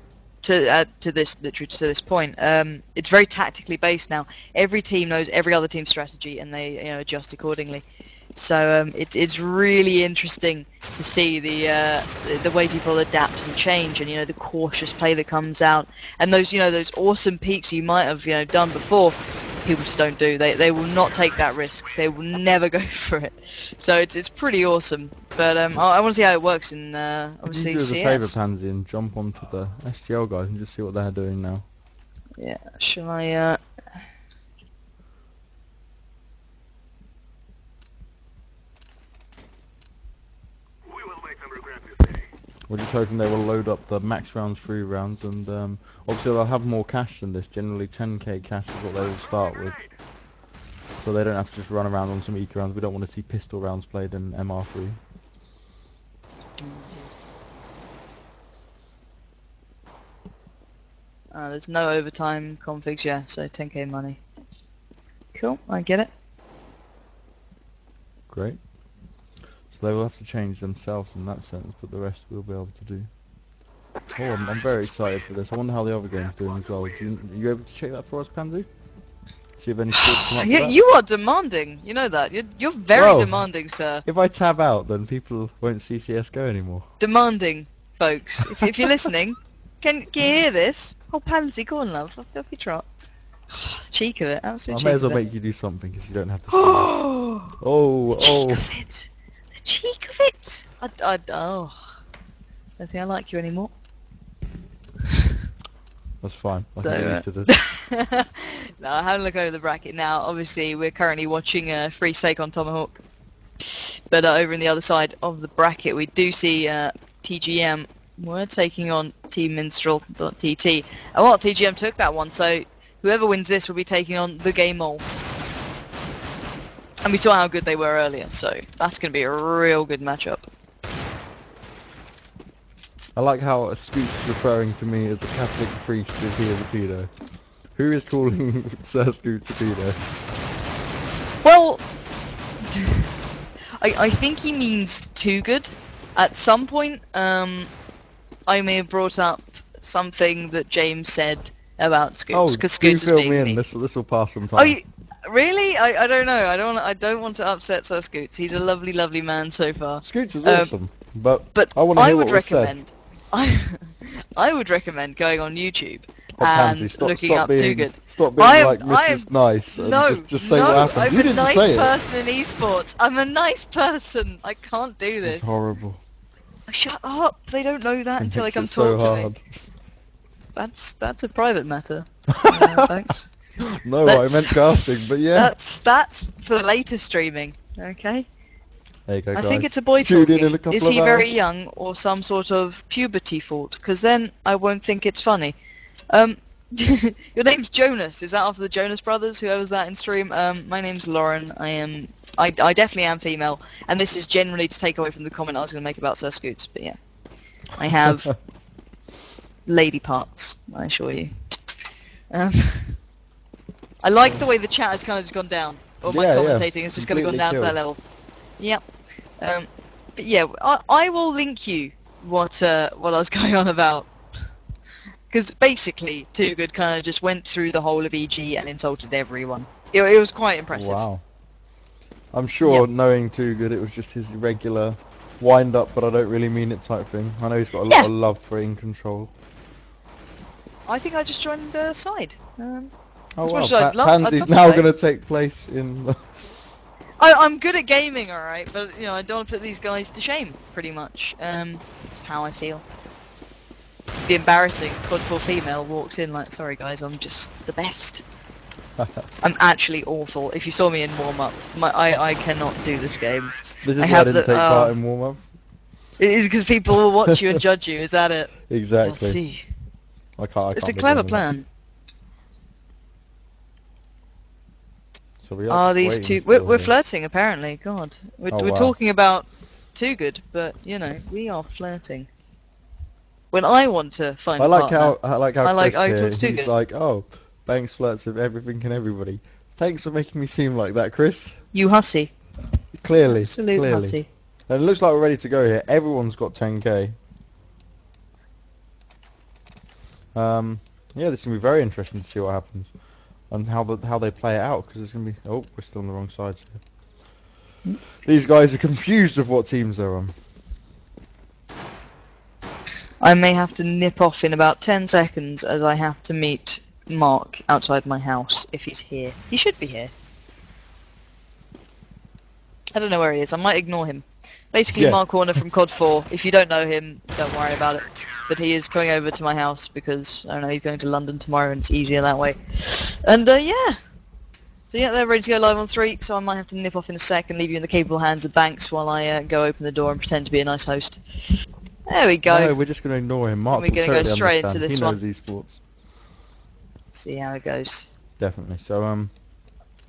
to this point, it's very tactically based now. Every team knows every other team's strategy, and they adjust accordingly. So it's really interesting to see the way people adapt and change, and the cautious play that comes out, and those those awesome peaks you might have done before. People just don't do. They will not take that risk. They will never go for it. So it's pretty awesome. But I want to see how it works in obviously you do us a CS. favour, Pansy, and jump onto the SGL guys and just see what they're doing now. Yeah. Shall I? We're just hoping they will load up the max rounds 3 rounds, and obviously they'll have more cash than this. Generally 10k cash is what they will start with, so they don't have to just run around on some eco rounds. We don't want to see pistol rounds played in MR3. There's no overtime configs, yeah, so 10k money. Cool, I get it. Great. So they will have to change themselves in that sense, but the rest we'll be able to do. Oh, I'm very excited for this. I wonder how the other game's doing as well. Are you able to check that for us, Pansy? See if any scores come up with that? You are demanding, you know that. You're very demanding, sir. If I tab out, then people won't see CSGO anymore. Demanding, folks. If you're listening, can you hear this? Oh, Pansy, go on, love. Off your trot. Cheek of it, absolute cheek. I may as well make you do something because you don't have to. Oh, cheek of it. The cheek of it. I don't think I like you anymore. That's fine. I can get used to this. Now, having a look over the bracket now. Obviously, we're currently watching Free Sake on Tomahawk. But over on the other side of the bracket, we do see TGM. We're taking on Team Minstrel.tt. And well, TGM took that one, so whoever wins this will be taking on TheGayMole. And we saw how good they were earlier, so that's going to be a real good matchup. I like how Scoots is referring to me as a Catholic priest if he is a pedo. Who is calling Sir Scoots a pedo? Well, I think he means too good. At some point, I may have brought up something that James said about Scoots, Oh, because do Scoots is fill being me in. mean. This will pass some time. Oh, really? I don't know. I don't want to upset Sir Scoots. He's a lovely, lovely man so far. Scoots is awesome, but I want to I hear would what was said. recommend. I would recommend going on YouTube Oh, and Pansy, looking up being, Do Good. Stop being like I Mrs. Nice and no, just say no, what happened. I'm You a didn't nice say it. person in esports. I'm a nice person. I can't do this. It's horrible. Shut up. They don't know that It until they makes come it so talk to hard. me. That's a private matter. Thanks. No, I meant casting, but yeah. That's for later streaming. Okay. There you go, I guys. think it's a boy Tune in talking. a couple Is of he very hours. young or some sort of puberty fault? Because then I won't think it's funny. Your name's Jonas. Is that after the Jonas Brothers? Whoever's that in stream? My name's Lauren. I definitely am female, and this is generally to take away from the comment I was going to make about Sir Scoots. But yeah, I have lady parts. I assure you. I like the way the chat has kind of just gone down. Or my commentating has just kind of gone down to that level. Yep. But yeah, I will link you what I was going on about. Because basically, Too Good kind of just went through the whole of EG and insulted everyone. It was quite impressive. Wow. I'm sure, knowing Too Good, it was just his regular wind-up, but I don't really mean it type thing. I know he's got a lot of love for In Control. I think I just joined the side. Oh wow, Pansy's now going to take place in... I'm good at gaming, alright, but you know, I don't want to put these guys to shame, pretty much. That's how I feel. It'd be embarrassing. God for female walks in like, sorry guys, I'm just the best. I'm actually awful. If you saw me in warm-up, I cannot do this game. This is why I didn't take part in warm-up. It is because people will watch you and judge you, is that it? Exactly. We'll see. I can't It's a clever plan. So we are these two... We're flirting, apparently. God. We're talking about Too Good, but, you know, we are flirting. When I want to find a partner... I like how Chris here, he's good. like, oh, Banks flirts with everything and everybody. Thanks for making me seem like that, Chris. You hussy. Clearly. Absolute hussy. And it looks like we're ready to go here. Everyone's got 10k. Yeah, this is going to be very interesting to see what happens. And how they play it out, because it's going to be... Oh, we're still on the wrong side here. These guys are confused of what teams they're on. I may have to nip off in about 10 seconds as I have to meet Mark outside my house if he's here. He should be here. I don't know where he is. I might ignore him. Basically, Mark Warner from COD 4. If you don't know him, don't worry about it. But he is coming over to my house because, I don't know, he's going to London tomorrow and it's easier that way. And, yeah. So, yeah, they're ready to go live on 3, so I might have to nip off in a sec and leave you in the capable hands of Banks while I go open the door and pretend to be a nice host. There we go. No, we're just going to ignore him. Mark, we're going to go straight into this one. He knows esports. See how it goes. Definitely. So,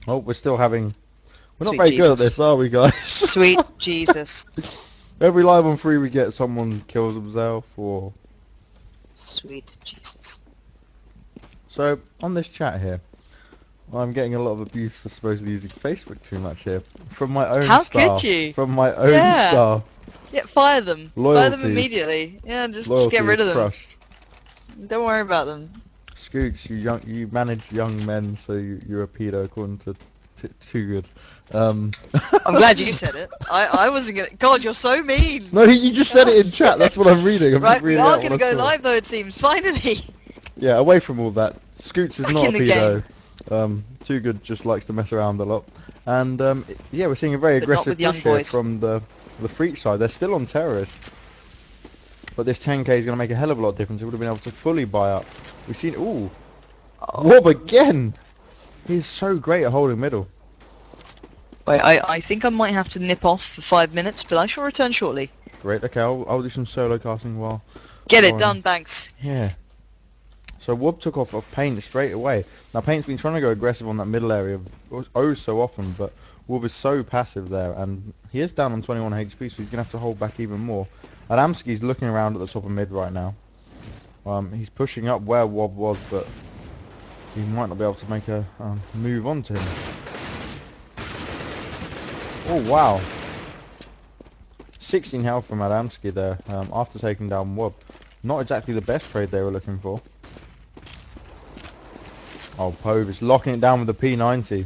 oh, we're still having... We're Sweet not very Jesus. good at this, are we, guys? Sweet Jesus. Every live on 3 we get someone kills himself, or... Sweet Jesus. So, on this chat here, I'm getting a lot of abuse for supposedly using Facebook too much here. From my own staff. How could you? From my own staff. Yeah, fire them. Loyalty. Fire them immediately. Yeah, just Loyalty get rid of them. Crushed. Don't worry about them. Scoots, you manage young men, so you're a pedo according to Too Good. I'm glad you said it. I wasn't gonna... God, you're so mean. No, you just said it in chat. That's what I'm reading. I'm right, reading we are going to go live though, it seems. Finally. Yeah, away from all that. Scoots is Back not a in the pedo. Too Good just likes to mess around a lot. And yeah, we're seeing a very aggressive push here from the freakz side. They're still on terrorist. But this 10k is going to make a hell of a lot of difference. It would have been able to fully buy up. We've seen... Ooh. Wobb again. He's so great at holding middle. Wait, I think I might have to nip off for 5 minutes, but I shall return shortly. Great, okay, I'll do some solo casting while... Get it done, Banks. Yeah. So Wobb took off Paint straight away. Now Paint's been trying to go aggressive on that middle area so often, but Wobb is so passive there, and he is down on 21 HP, so he's going to have to hold back even more. Adamski's looking around at the top of mid right now. He's pushing up where Wobb was, but he might not be able to make a move on to him. Oh wow, 16 health from Adamski there after taking down Wobb. Not exactly the best trade they were looking for. Oh, Pove is locking it down with the P90.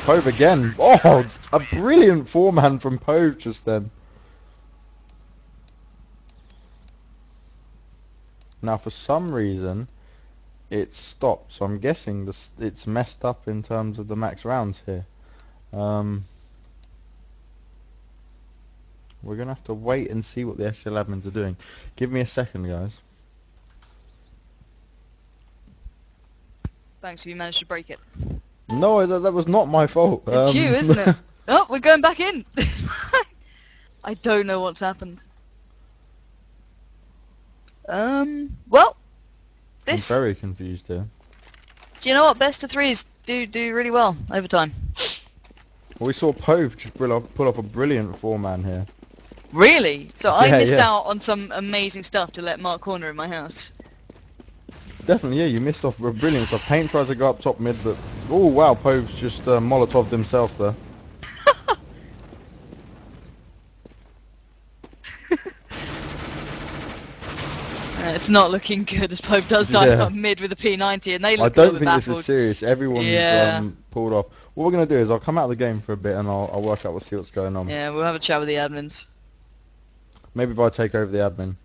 Pove again. Oh, a brilliant four-man from Pove just then. Now, for some reason, it stopped. So I'm guessing it's messed up in terms of the max rounds here. We're going to have to wait and see what the SGL admins are doing. Give me a second, guys. Thanks if you managed to break it. No, that was not my fault. It's you, isn't it? Oh, we're going back in. I don't know what's happened. Well, this... I'm very confused here. Do you know what? Best of threes do really well over time. Well, we saw Pove just pull up a brilliant four-man here. Really? So I missed yeah. out on some amazing stuff to let Mark corner in my house. Definitely, yeah, you missed off brilliant stuff. Paint tries to go up top mid, but... Oh, wow, Pove's just Molotov'd himself there. It's not looking good as Pope does dive up mid with a P90 and they look I don't a little bit think baffled. this is serious. Everyone's pulled off. What we're going to do is I'll come out of the game for a bit and I'll work out see what's going on. Yeah, we'll have a chat with the admins. Maybe if I take over the admin.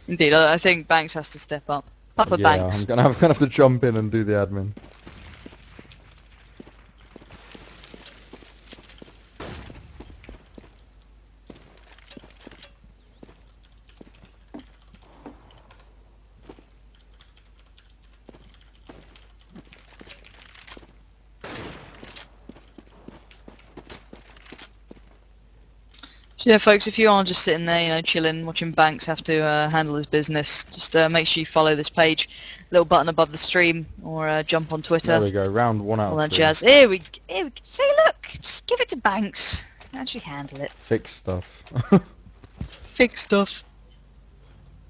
Indeed, I think Banks has to step up. Papa Banks. I'm gonna have to jump in and do the admin. So yeah, folks, if you are just sitting there, you know, chilling, watching Banks have to handle his business, just make sure you follow this page, little button above the stream, or jump on Twitter. There we go, round 1 out all of 3. that jazz. Here we see. Look, just give it to Banks. Actually handle it. Fix stuff. Fix stuff.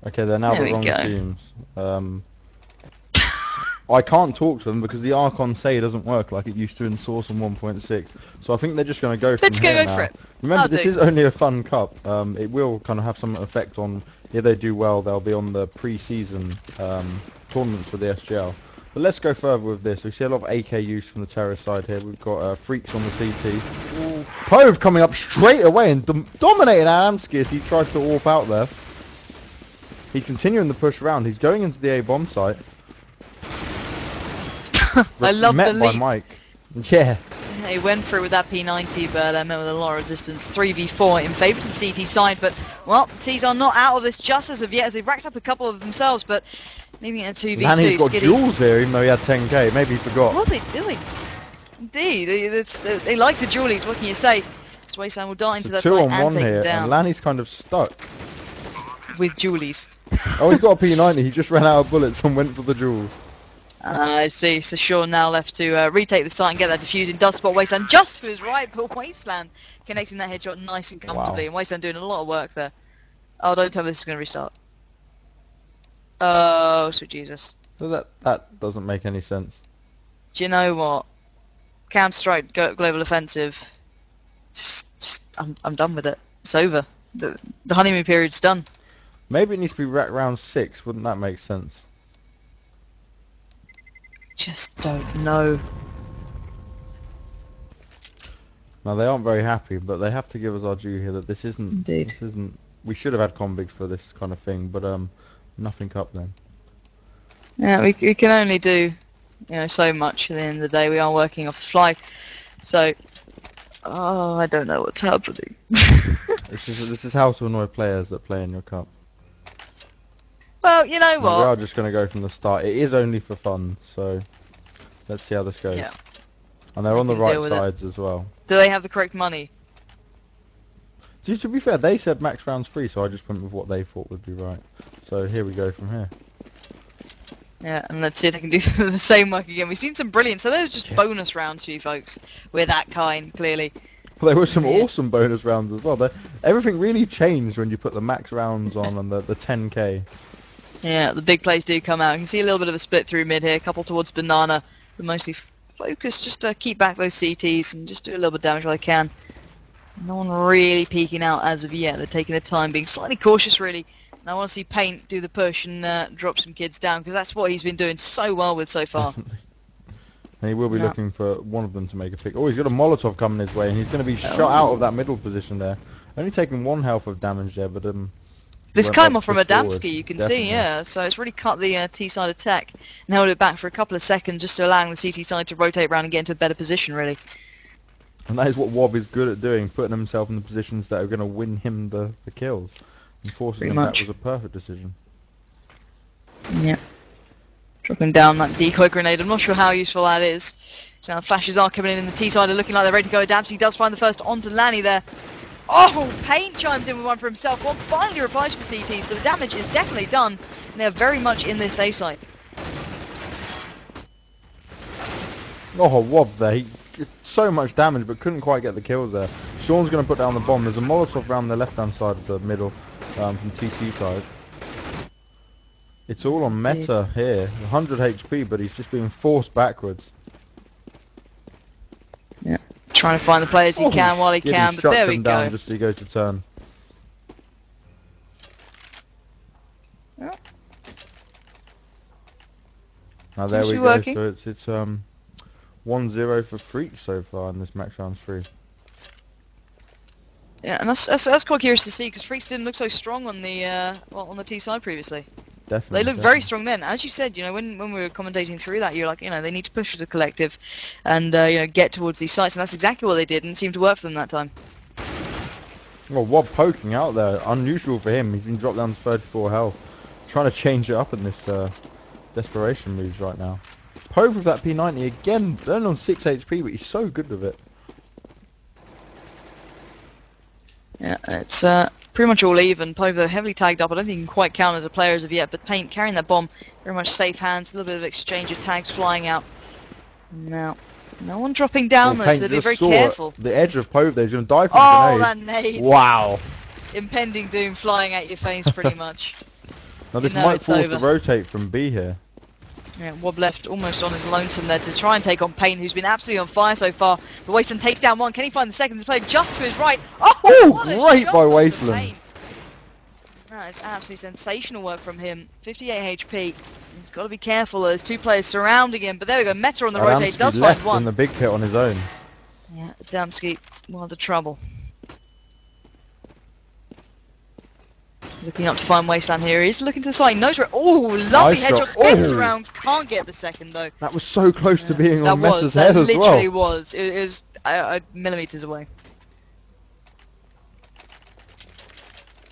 Okay, they're now There the we wrong go. teams. I can't talk to them because the Archon say doesn't work like it used to in Source on 1.6. So I think they're just going to go from Let's here go now. for it. Remember, this do. is only a fun cup. It will kind of have some effect on, if they do well, they'll be on the pre-season tournaments for the SGL. But let's go further with this. We see a lot of AK use from the terrorist side here. We've got freakz on the CT. Ooh. Pove coming up straight away and dominating Adamski as he tries to warp out there. He's continuing the push around. He's going into the A bomb site. I love the met by leap. Mike. Yeah. He went through with that P90, but met with a lot of resistance. 3v4 in favour to the CT side, but, well, the T's are not out of this just as of yet, as they've racked up a couple of themselves, but leaving it a 2v2. Lanny's got Skiddy. jewels here, even though he had 10k. Maybe he forgot. What are they doing? Indeed, they like the jewelies, what can you say? Swaysan will dart into that Two side on and one take here, him down. and Lanny's kind of stuck. With jewelies. Oh, he's got a P90. He just ran out of bullets and went for the jewels. I see. So Sean now left to retake the site and get that defusing. Does spot Wasteland just to his right, but Wasteland connecting that headshot nice and comfortably. Wow. And Wasteland doing a lot of work there. Oh, don't tell me this is going to restart. Oh, sweet Jesus. So that doesn't make any sense. Do you know what? Counter-Strike Global Offensive. I'm done with it. It's over. The honeymoon period's done. Maybe it needs to be round 6. Wouldn't that make sense? Just don't know. Now they aren't very happy, but they have to give us our due here that this isn't. Indeed. This isn't. We should have had convigs for this kind of thing, but nothing up then. Yeah, we can only do, you know, so much at the end of the day. We are working off the fly, so I don't know what's happening. This is how to annoy players that play in your cup. Well, you know We are what? just going to go from the start. It is only for fun, so let's see how this goes. Yeah. And they're We on the can right deal with it. sides as well. Do they have the correct money? See, to be fair, they said max rounds free, so I just went with what they thought would be right. So here we go from here. Yeah, and let's see if they can do the same work again. We've seen some brilliant, so those are just bonus rounds for you folks. We're that kind, clearly. Well, there were some Yeah. awesome bonus rounds as well. Everything really changed when you put the max rounds on and the 10k. Yeah, the big plays do come out. You can see a little bit of a split through mid here, a couple towards Banana, but mostly focused just to keep back those CTs and just do a little bit of damage while they can. No one really peeking out as of yet. They're taking their time, being slightly cautious really. And I want to see Paint do the push and drop some kids down, because that's what he's been doing so well with so far. Definitely. And he will be looking for one of them to make a pick. Oh, he's got a Molotov coming his way, and he's going to be shot out of that middle position there. Only taking 1 health of damage there, but this came off from a forward. Adamski, you can Definitely. see, yeah. So it's really cut the T-side attack and held it back for a couple of seconds, just to allowing the CT side to rotate around and get into a better position, really. And that is what Wobb is good at doing, putting himself in the positions that are going to win him the kills. And forcing him that was a perfect decision. Yeah. Dropping down that decoy grenade. I'm not sure how useful that is. So now flashes are coming in the T-side, are looking like they're ready to go. Adamski does find the first onto Lanny there. Oh, Paint chimes in with one for himself. One finally replies for CTs, but the damage is definitely done. And they're very much in this A side. Oh, Wobb there. He did so much damage, but couldn't quite get the kills there. Sean's going to put down the bomb. There's a Molotov around the left-hand side of the middle, from TC side. It's all on meta here. 100 HP, but he's just being forced backwards. Yeah. Trying to find the players he can while he can, but there we go. Down just so he goes to turn. Yeah. Now there we go. Working. So it's 1-0 for freakz so far in this match round 3. Yeah, and that's quite curious to see, because freakz didn't look so strong on the on the T side previously. Definitely. They looked very strong then. As you said, you know, when we were commentating through that, you're like, you know, they need to push as a collective and, you know, get towards these sites. And that's exactly what they did, and it seemed to work for them that time. Well, Wobb poking out there. Unusual for him. He's been dropped down to 34 health. Trying to change it up in this desperation moves right now. Pove with that P90 again. Only on 6 HP, but he's so good with it. Yeah, it's pretty much all even. Pove, though, heavily tagged up. I don't think he can quite count as a player as of yet, but Paint carrying that bomb, very much safe hands. A little bit of exchange of tags flying out. Now, no one dropping down though, so they're very careful. The edge of Pove there, he's going to die from the the grenade. That nade. Wow. Impending doom flying at your face, pretty much. Now this might force the rotate from B here. Yeah, Wobb left almost on his lonesome there to try and take on Paint, who's been absolutely on fire so far. But Wasteland takes down one. Can he find the second? He's played just to his right. Oh, great by Wasteland. That is absolutely sensational work from him. 58 HP. He's got to be careful. There's 2 players surrounding him. But there we go. Meta on the rotate does find one. In the big pit on his own. Yeah, Adamski, well under trouble. Looking up to find Wasteland here. He's looking to the side. He knows where. Oh, lovely headshot. Spins around. Can't get the second though. That was so close to being on Meta's head as well. That literally was. It was millimeters away.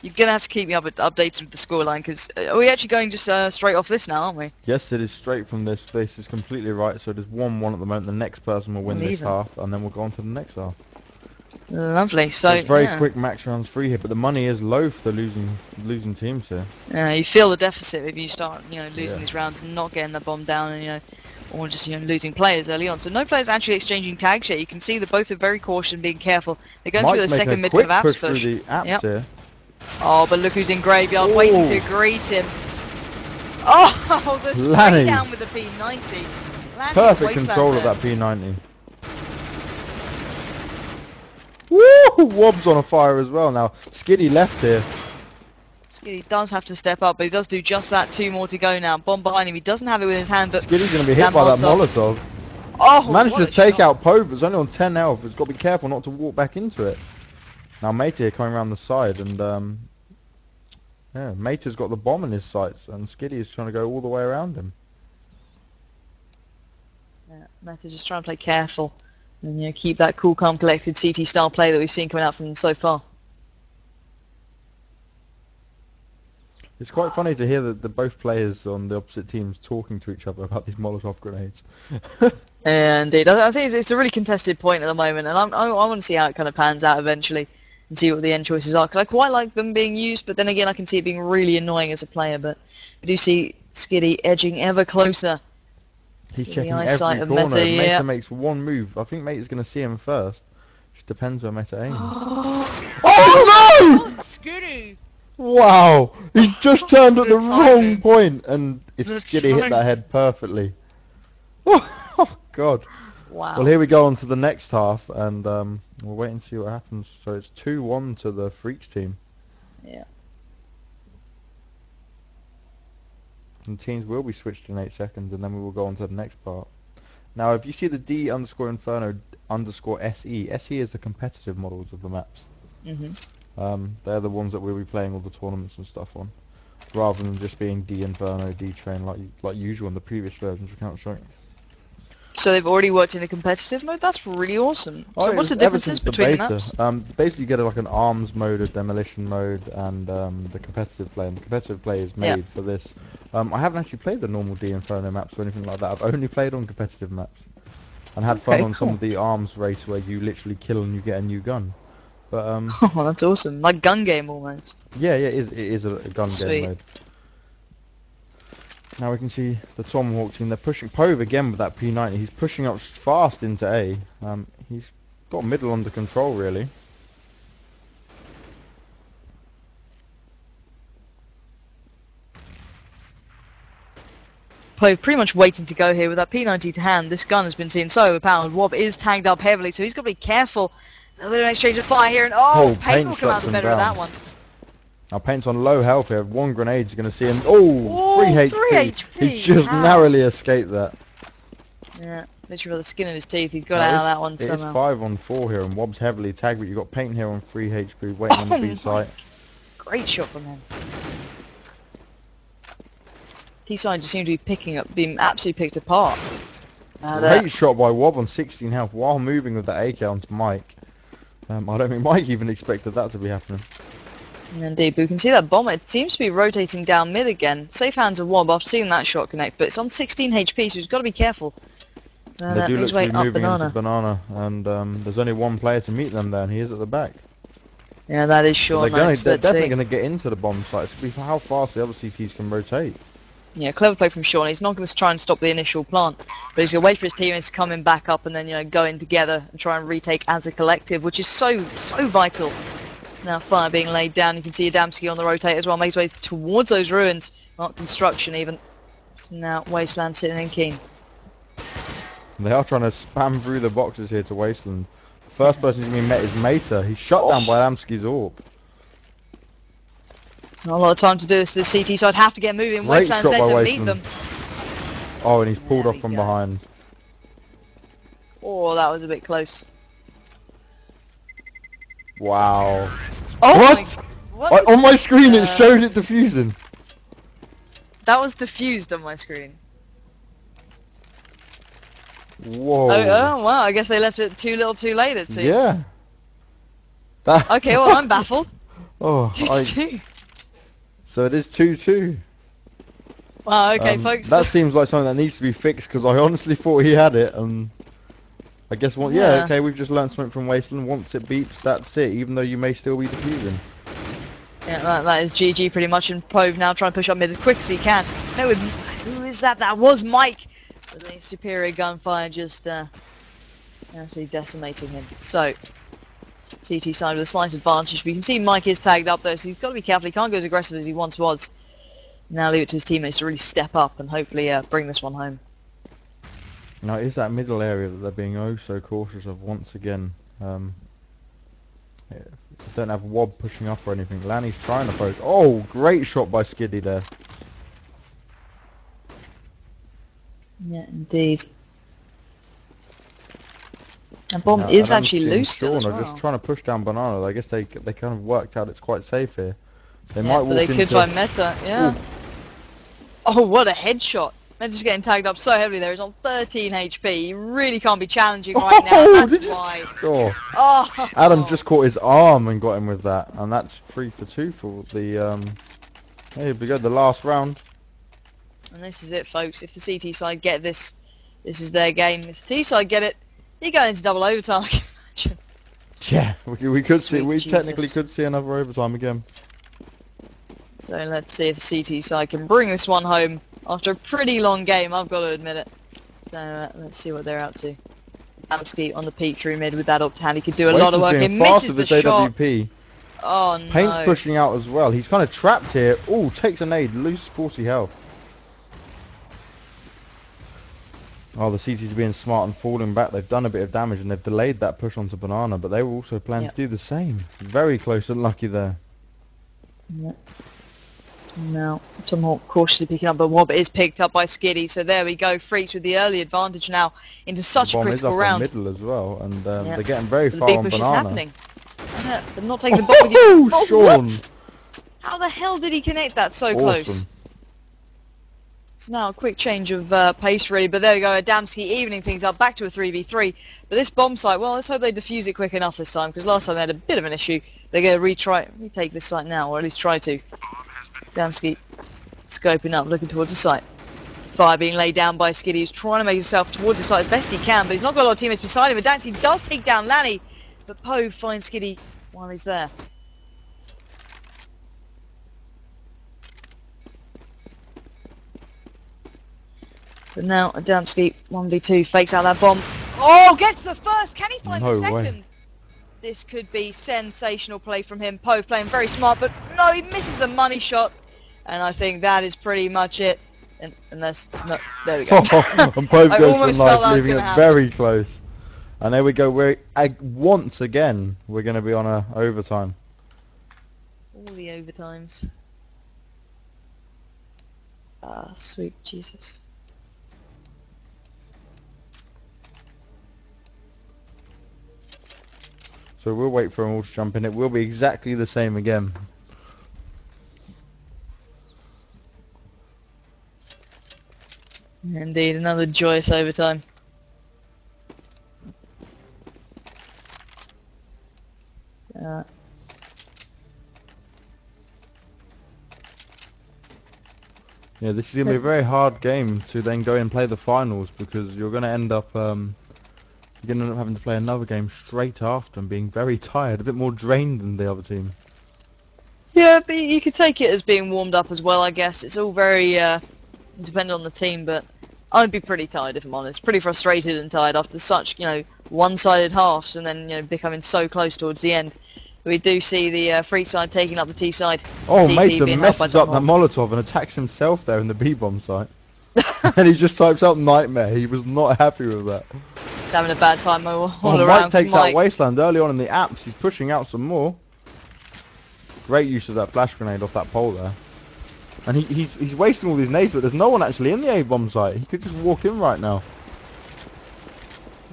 You're gonna have to keep me updated with the scoreline, because are we actually going just straight off this now, aren't we? Yes, it is straight from this. This is completely right. So there's 1-1 at the moment. The next person will win this half, and then we'll go on to the next half. Lovely. So it's very quick match rounds 3 here, but the money is low for the losing teams here. Yeah, you feel the deficit if you start, you know, losing these rounds and not getting the bomb down, and you know, or just, you know, losing players early on. So no players actually exchanging tags yet. You can see that both are very cautious and being careful. They're going through the second mid of apps push. Through the apps here. Oh, but look who's in graveyard waiting to greet him. Oh, the spray down with the P90. Lanny perfect control of that P90. Woo! Wobb's on a fire as well now. Skiddy left here. Skiddy does have to step up, but he does do just that. 2 more to go now. Bomb behind him. He doesn't have it with his hand, but Skiddy's going to be hit by that Molotov. Oh, managed to take out Pove, but it's only on 10 health. He's got to be careful not to walk back into it. Now Meta here coming around the side, and yeah, Meta's got the bomb in his sights, and Skiddy is trying to go all the way around him. Yeah, Meta's just trying to play careful. And, you know, keep that cool, calm, collected CT style play that we've seen coming out from them so far. It's quite funny to hear that both players on the opposite teams talking to each other about these Molotov grenades. Yeah, indeed. I think it's a really contested point at the moment, and I want to see how it kind of pans out eventually and see what the end choices are, because I quite like them being used, but then again I can see it being really annoying as a player. But we do see Skiddy edging ever closer. He's checking every corner. Meta makes one move. I think Meta's going to see him first. Just depends where Meta aims. Oh no! Skiddy! Wow! He just turned at the The wrong timing. point, and it's The Skiddy hit that timing. head perfectly. Oh God. Wow. Well, here we go on to the next half, and we'll wait and see what happens. So it's 2-1 to the freakz team. Yeah. And teams will be switched in 8 seconds, and then we will go on to the next part. Now, if you see the D_Inferno_SE, SE is the competitive models of the maps. They're the ones that we'll be playing all the tournaments and stuff on, rather than just being D-Inferno, D-Train like usual in the previous versions of Counter-Strike. So they've already worked in a competitive mode? That's really awesome. So what's the Ever differences since the between the beta, maps? basically you get like an arms mode, a demolition mode, and the competitive play. And the competitive play is made for this. I haven't actually played the normal D-Inferno maps or anything like that. I've only played on competitive maps, and had fun on some of the arms race where you literally kill and you get a new gun. But Oh, that's awesome. Like gun game almost. yeah, it is a gun game mode. Now we can see the Tomahawk team. They're pushing Pove again with that P90. He's pushing up fast into A. He's got middle under control really. Pove pretty much waiting to go here with that P90 to hand. This gun has been seen so overpowered. Wobb is tagged up heavily, so he's got to be careful. A little bit of an exchange of fire here, and Paint will come out the better of that one. Now Paint's on low health here. One grenade's going to see him. Oh, 3 HP. He just narrowly escaped that. Yeah, literally with the skin of his teeth. He's got out of that one somehow. It's 5-on-4 here, and Wobb's heavily tagged, but you've got Paint here on 3 HP, waiting on the B site. Great shot from him. T-side just seemed to be being absolutely picked apart. Great shot by Wobb on 16 health while moving with the AK onto Mike. I don't think Mike even expected that to be happening. Indeed, but we can see that bomber. It seems to be rotating down mid again. Safe hands of Wobb after seeing that shot connect, but it's on 16 HP, so he's got to be careful. They do look to be moving into Banana, and there's only one player to meet them there, and he is at the back. Yeah, that is short. They're definitely going to get into the bomb site. It's going to be how fast the other CTs can rotate. Yeah, clever play from Sean. He's not going to try and stop the initial plant, but he's going to wait for his teammates to come in back up and then, go in together and try and retake as a collective, which is so vital. It's now fire being laid down. You can see Adamski on the rotate as well, makes his way towards those ruins. Not construction even. It's now Wasteland sitting in Keen. They are trying to spam through the boxes here to Wasteland. The first person who's being met is Mater. He's shot down by Adamski's AWP. Not a lot of time to do this to the CT, so I'd have to get moving. Wasteland's there to meet them. Oh, and he's pulled off from behind. Oh, that was a bit close. Wow. Oh what? On my screen it showed it defusing. That was diffused on my screen. Whoa. Oh wow, I guess they left it too little too late, it seems. Yeah. Okay, well I'm baffled. Oh, 2-2. So it is 2-2. Wow, okay folks. That seems like something that needs to be fixed, because I honestly thought he had it, and I guess okay, we've just learned something from Wasteland. Once it beeps, that's it, even though you may still be defusing. Yeah, that is GG pretty much, and Pove now trying to push up mid as quick as he can. No, who is that? That was Mike! With a superior gunfire just actually decimating him. So, CT side with a slight advantage, but you can see Mike is tagged up there, so he's got to be careful. He can't go as aggressive as he once was. Now leave it to his teammates to really step up and hopefully bring this one home. Now it is that middle area that they're being oh so cautious of once again. Don't have Wobb pushing up or anything. Lanny's trying to poke. Oh, great shot by Skiddy there. Yeah, indeed. And bomb is actually loose still as well. Just trying to push down Banana. I guess they kind of worked out it's quite safe here. They might walk into... They could find Meta, yeah. Ooh. Oh, what a headshot. Meta's getting tagged up so heavily there. He's on 13 HP. You really can't be challenging right now. That's why. Adam just caught his arm and got him with that. And that's 3 for 2 for the... Here we go, the last round. And this is it, folks. If the CT side get this, this is their game. If the T side get it, you go into double overtime. Yeah, we could see. We technically could see another overtime again. So let's see if the CT side can bring this one home after a pretty long game. I've got to admit it. So let's see what they're up to. Adamski on the peek through mid with that up to hand. He could do a lot of work. He misses the shot. Oh no. Paint's pushing out as well. He's kind of trapped here. Oh, takes a nade, loses 40 health. Oh, the CT's being smart and falling back. They've done a bit of damage and they've delayed that push onto Banana, but they were also planning to do the same. Very close and lucky there. Yep. Now, Tomahawk cautiously picking up, but Wobb is picked up by Skiddy, so there we go. freakz with the early advantage now into such a critical round. The bomb is up in middle as well, and they're getting very the far big on push Banana. is happening. They're not taking the bomb with you. Oh, Sean! What? How the hell did he connect that so Awesome. close? It's now a quick change of pace really, but there we go. Adamski evening things up, back to a 3v3. But this bomb site, well, let's hope they defuse it quick enough this time, because last time they had a bit of an issue. They're going to retake this site now, or at least try to. Adamski scoping up, looking towards the site. Fire being laid down by Skiddy, who's trying to make himself towards the site as best he can, but he's not got a lot of teammates beside him. Adamski does take down Lanny, but Poe finds Skiddy while he's there. But now Adamski 1v2 fakes out that bomb. Oh, gets the first. Can he find the second? Way. This could be sensational play from him. Poe playing very smart, but no, he misses the money shot. And I think that is pretty much it. Unless, no, there we go. And Poe goes for life, leaving it happen. very close. And there we go. Once again, we're going to be on a overtime. All the overtimes. Ah, sweet Jesus. So we'll wait for them all to jump in. It will be exactly the same again. Indeed, another joyous overtime. Yeah, this is going to be a very hard game to then go and play the finals, because you're going to end up having to play another game straight after and being very tired, a bit more drained than the other team. Yeah, but you could take it as being warmed up as well, I guess. It's all very dependent on the team, but I'd be pretty tired if I'm honest. Pretty frustrated and tired after such, one-sided halves and then, becoming so close towards the end. We do see the freakz side taking up the T side. Oh, TT Mata being helped by messes up that Tomahawk. Molotov and attacks himself there in the B-bomb site. And he just types out Nightmare. He was not happy with that. He's having a bad time all around. Mike takes out Wasteland early on in the apps. He's pushing out some more. Great use of that flash grenade off that pole there. And he's wasting all these nades, but there's no one actually in the A-bomb site. He could just walk in right now.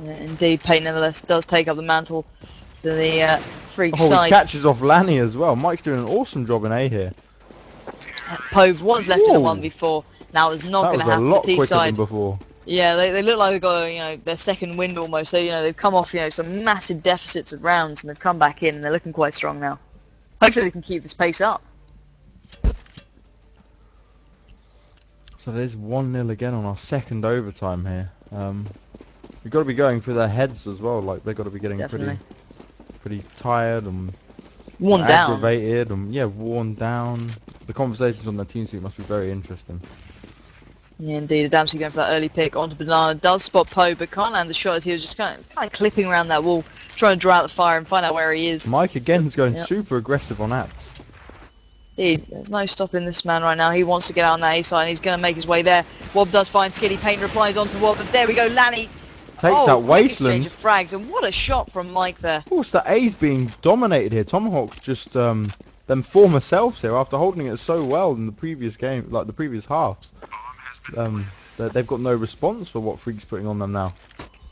Yeah, indeed, Pate nevertheless does take up the mantle to the freakz Oh, side. he catches off Lanny as well. Mike's doing an awesome job in A here. Pove was left in a 1v4. Now it's not going to happen. That was a lot the T quicker side. than before. Yeah, they look like they've got their second wind almost. So they've come off some massive deficits of rounds and they've come back in and they're looking quite strong now. Hopefully they can keep this pace up. So there's 1-0 again on our second overtime here. We've got to be going for their heads as well. Like they've got to be getting pretty tired and worn down. Aggravated and worn down. The conversations on their team sheet must be very interesting. Yeah, indeed. Adamski going for that early pick onto Banana. Does spot Poe, but can't land the shot as he was just kind of clipping around that wall, trying to draw out the fire and find out where he is. Mike again is going super aggressive on apps. Indeed, there's no stopping this man right now. He wants to get out on that A side and he's going to make his way there. Wobb does find Skiddy. Paint replies onto Wobb, but there we go. Lanny takes out Wasteland. Exchange of frags, and what a shot from Mike there. Of course, the A's being dominated here. Tomahawk's just them former selves here after holding it so well in the previous game, like the previous halves. They've got no response for what freakz putting on them now.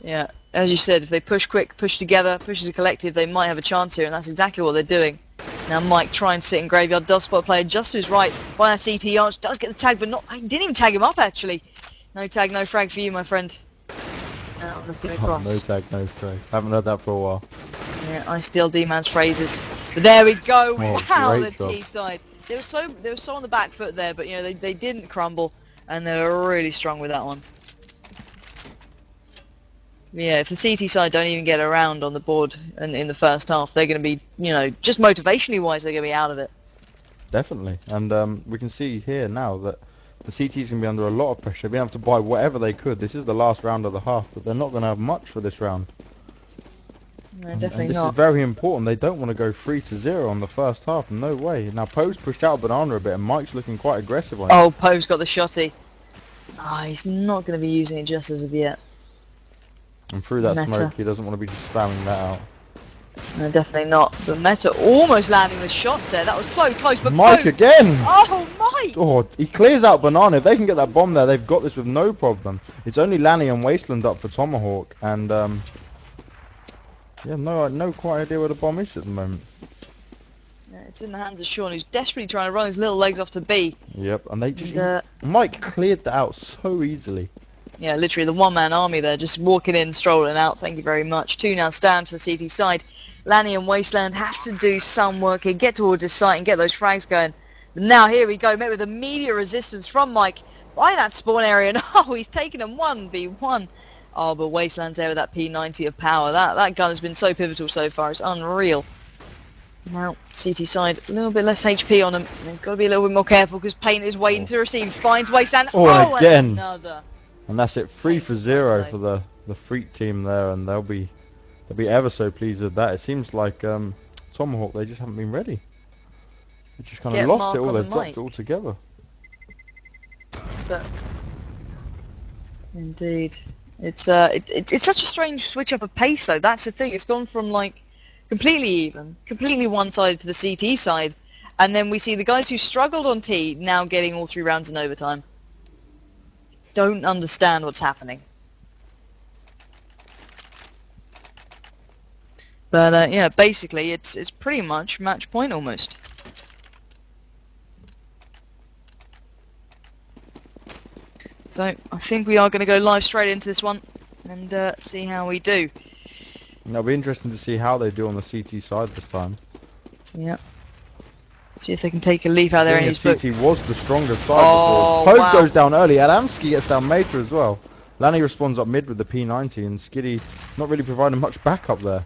Yeah, as you said, if they push quick, push together, push as a collective, they might have a chance here, and that's exactly what they're doing. Now Mike trying to sit in graveyard, does spot a player just to his right by that CT arch, does get the tag, but he didn't even tag him up actually. No tag, no frag for you, my friend. Now looking across. No tag, no frag. Haven't heard that for a while. Yeah, I steal D-man's phrases. But there we go. Wow, the job. T side. They were so on the back foot there, but they didn't crumble, and they were really strong with that one. Yeah, if the CT side don't even get around on the board in the first half, they're going to be, just motivationally wise, they're going to be out of it. Definitely, and we can see here now that the CT's going to be under a lot of pressure. They've been able to buy whatever they could. This is the last round of the half, but they're not going to have much for this round. No, And definitely this not. is very important. They don't want to go 3-0 on the first half. No way. Now Poe's pushed out Banana a bit, and Mike's looking quite aggressive on him. Oh, Poe's got the shotty. Ah, he's not going to be using it just as of yet. And through that Meta. smoke, he doesn't want to be just spamming that out. No, definitely not. But Meta almost landing the shots there. That was so close. But Mike Poe... again! Oh, Mike! Oh, he clears out Banana. If they can get that bomb there, they've got this with no problem. It's only Lanny and Wasteland up for Tomahawk, and yeah, no quite idea where the bomb is at the moment. Yeah, it's in the hands of Sean, who's desperately trying to run his little legs off to B. Yep, and they just Mike cleared that out so easily. Yeah, literally the one-man army there, just walking in, strolling out. Thank you very much. 2 now stand for the CT side. Lanny and Wasteland have to do some work here, get towards his site and get those frags going. But now here we go, met with immediate resistance from Mike by that spawn area. And oh, he's taken him 1v1. Oh, but Wasteland's there with that P90 of power. That gun has been so pivotal so far. It's unreal. Now, CT side, a little bit less HP on him. They've got to be a little bit more careful because Paint is waiting to receive. Finds Wasteland. Oh, again. And another. And that's it, 3-0 for the Freak team there, and they'll be ever so pleased with that. It seems like Tomahawk, they just haven't been ready. They just kind of lost it all. They've dropped it all together. So, indeed, it's such a strange switch up of pace though. That's the thing. It's gone from like completely even, completely one-sided to the CT side, and then we see the guys who struggled on T now getting all 3 rounds in overtime. Don't understand what's happening. But yeah, basically it's pretty much match point almost. So I think we are going to go live straight into this one and see how we do. It'll be interesting to see how they do on the CT side this time. Yeah. See if they can take a leaf out there in his book. CT was the strongest side before. Poe goes down early. Adamski gets down Mater as well. Lanny responds up mid with the P90, and Skiddy not really providing much backup there.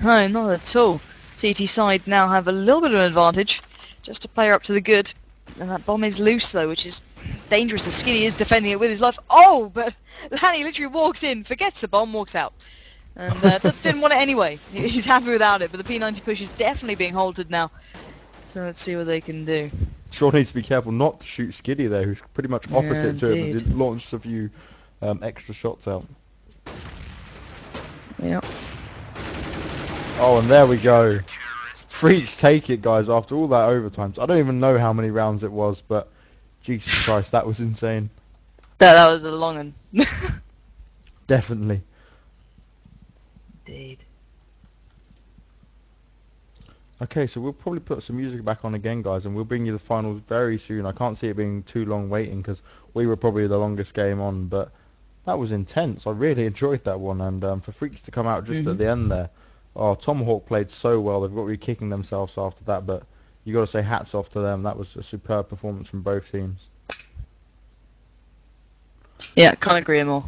No, not at all. CT side now have a little bit of an advantage, just to play her up to the good. And that bomb is loose though, which is dangerous. The Skiddy is defending it with his life. Oh, but Lanny literally walks in, forgets the bomb, walks out. And didn't want it anyway. He's happy without it, but the P90 push is definitely being halted now. So let's see what they can do. Sure needs to be careful not to shoot Skiddy there, who's pretty much opposite to him as he launched a few extra shots out. Yep. Oh, and there we go. freakz take it, guys, after all that overtime. So I don't even know how many rounds it was, but Jesus Christ, that was insane. That was a long one. Definitely. Indeed. Okay, so we'll probably put some music back on again, guys, and we'll bring you the finals very soon. I can't see it being too long waiting because we were probably the longest game on, but that was intense. I really enjoyed that one, and for freakz to come out just at the end there, oh, Tomahawk played so well. They've got to be kicking themselves after that, but you got to say hats off to them. That was a superb performance from both teams. Yeah, can't agree more.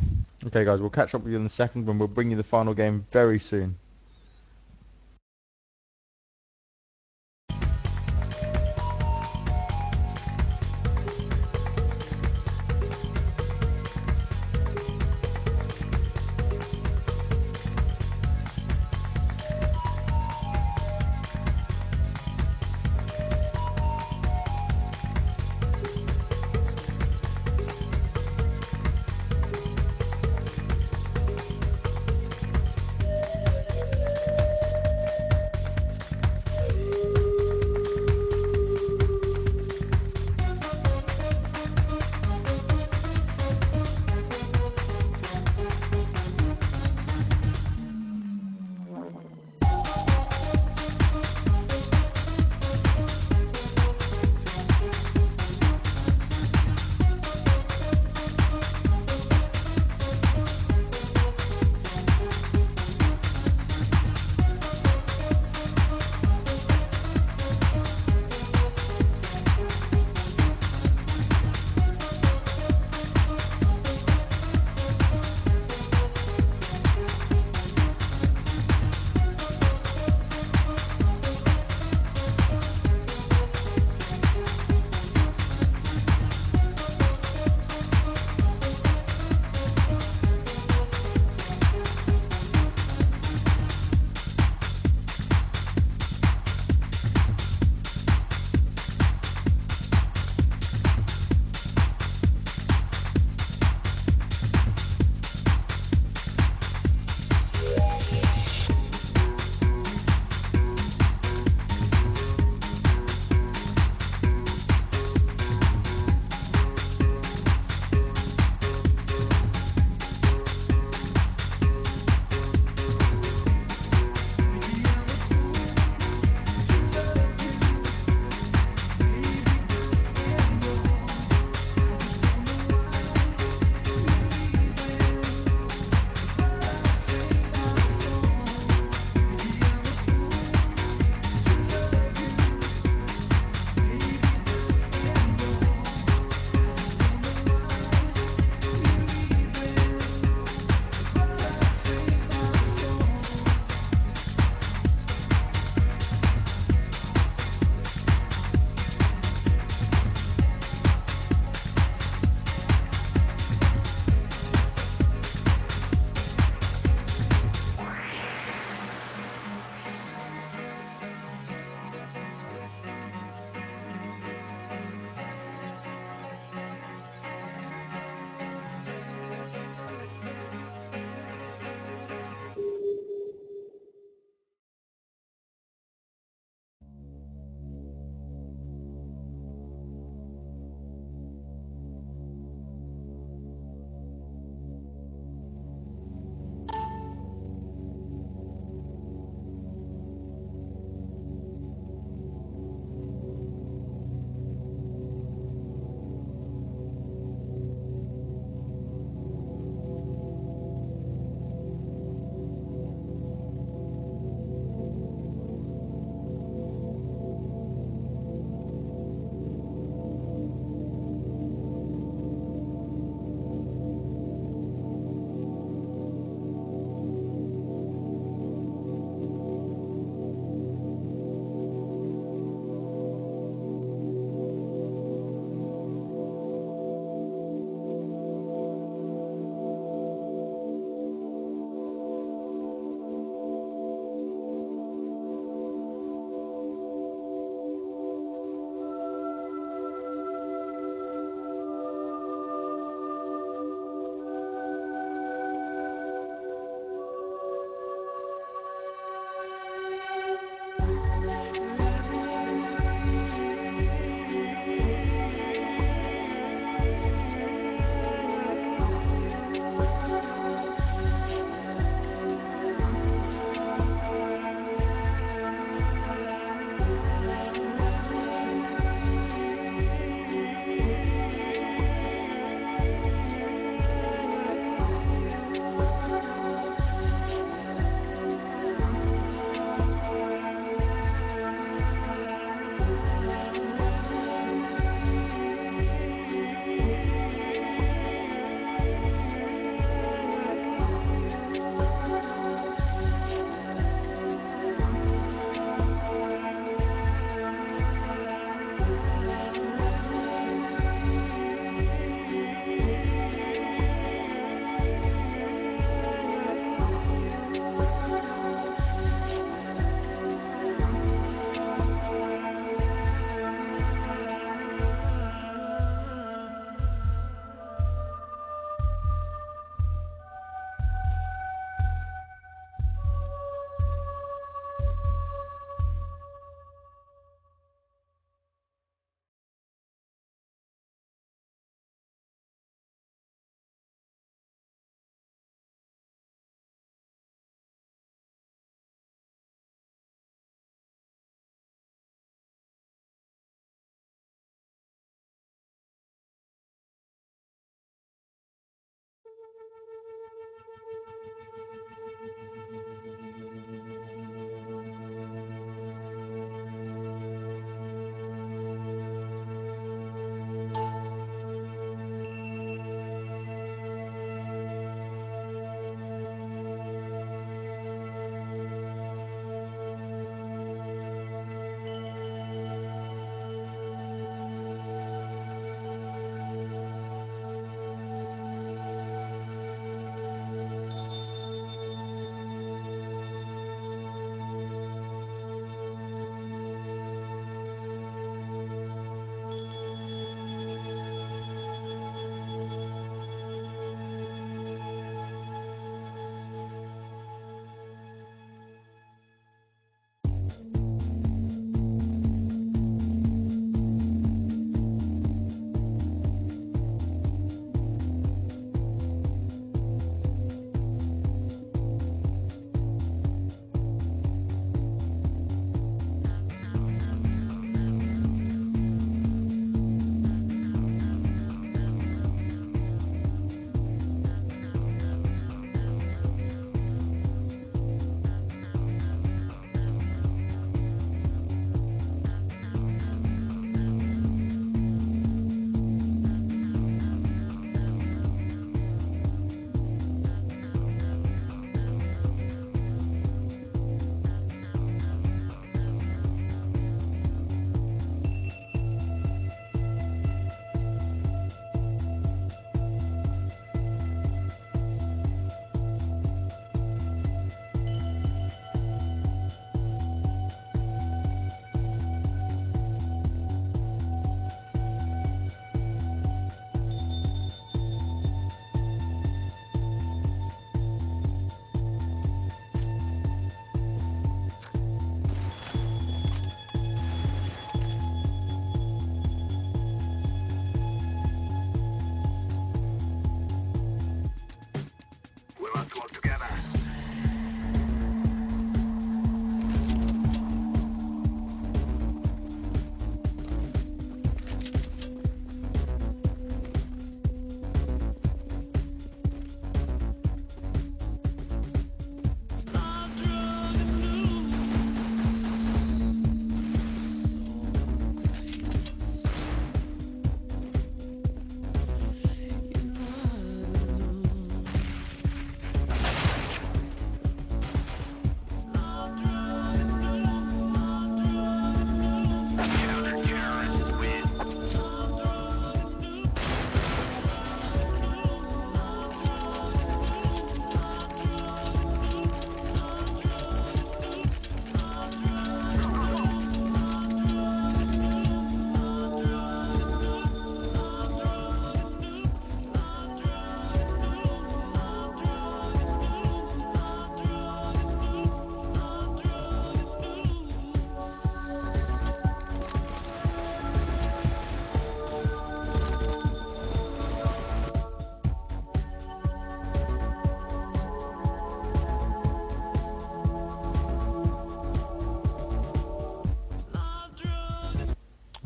Okay, guys, we'll catch up with you in a second when we'll bring you the final game very soon.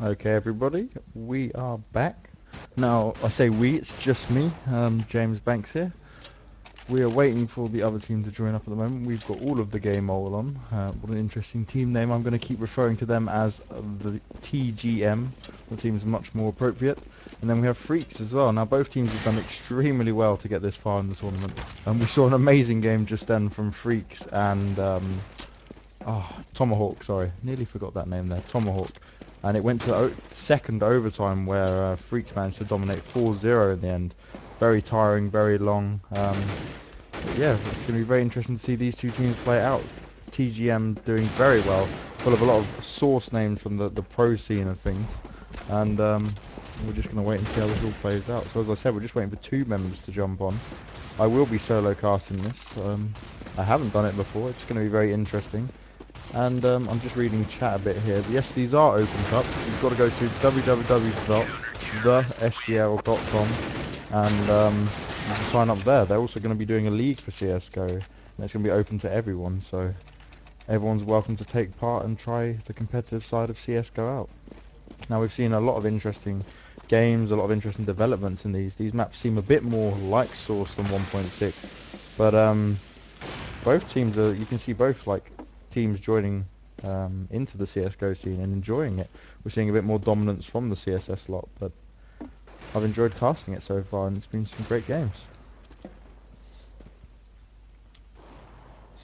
Okay, everybody, we are back. Now, I say we, it's just me, James Banks here. We are waiting for the other team to join up at the moment. We've got all of the TheGayMole on. What an interesting team name. I'm going to keep referring to them as the TGM. That seems much more appropriate. And then we have freakz as well. Now, both teams have done extremely well to get this far in the tournament. And we saw an amazing game just then from freakz and Tomahawk, sorry. Nearly forgot that name there, Tomahawk. And it went to second overtime where freakz managed to dominate 4-0 in the end. Very tiring, very long. But yeah, it's going to be very interesting to see these two teams play it out. TGM doing very well, full of a lot of source names from the pro scene of things. And we're just going to wait and see how this all plays out. So as I said, we're just waiting for two members to jump on. I will be solo casting this. I haven't done it before. It's going to be very interesting. And I'm just reading chat a bit here. Yes, these are open cups. You've got to go to www.thesgl.com and you can sign up there. They're also going to be doing a league for CSGO, and it's going to be open to everyone, so everyone's welcome to take part and try the competitive side of CSGO out. Now, we've seen a lot of interesting games, a lot of interesting developments in these. These maps seem a bit more like Source than 1.6, but both teams are, you can see both like teams joining into the CSGO scene and enjoying it. We're seeing a bit more dominance from the CSS lot, but I've enjoyed casting it so far and it's been some great games.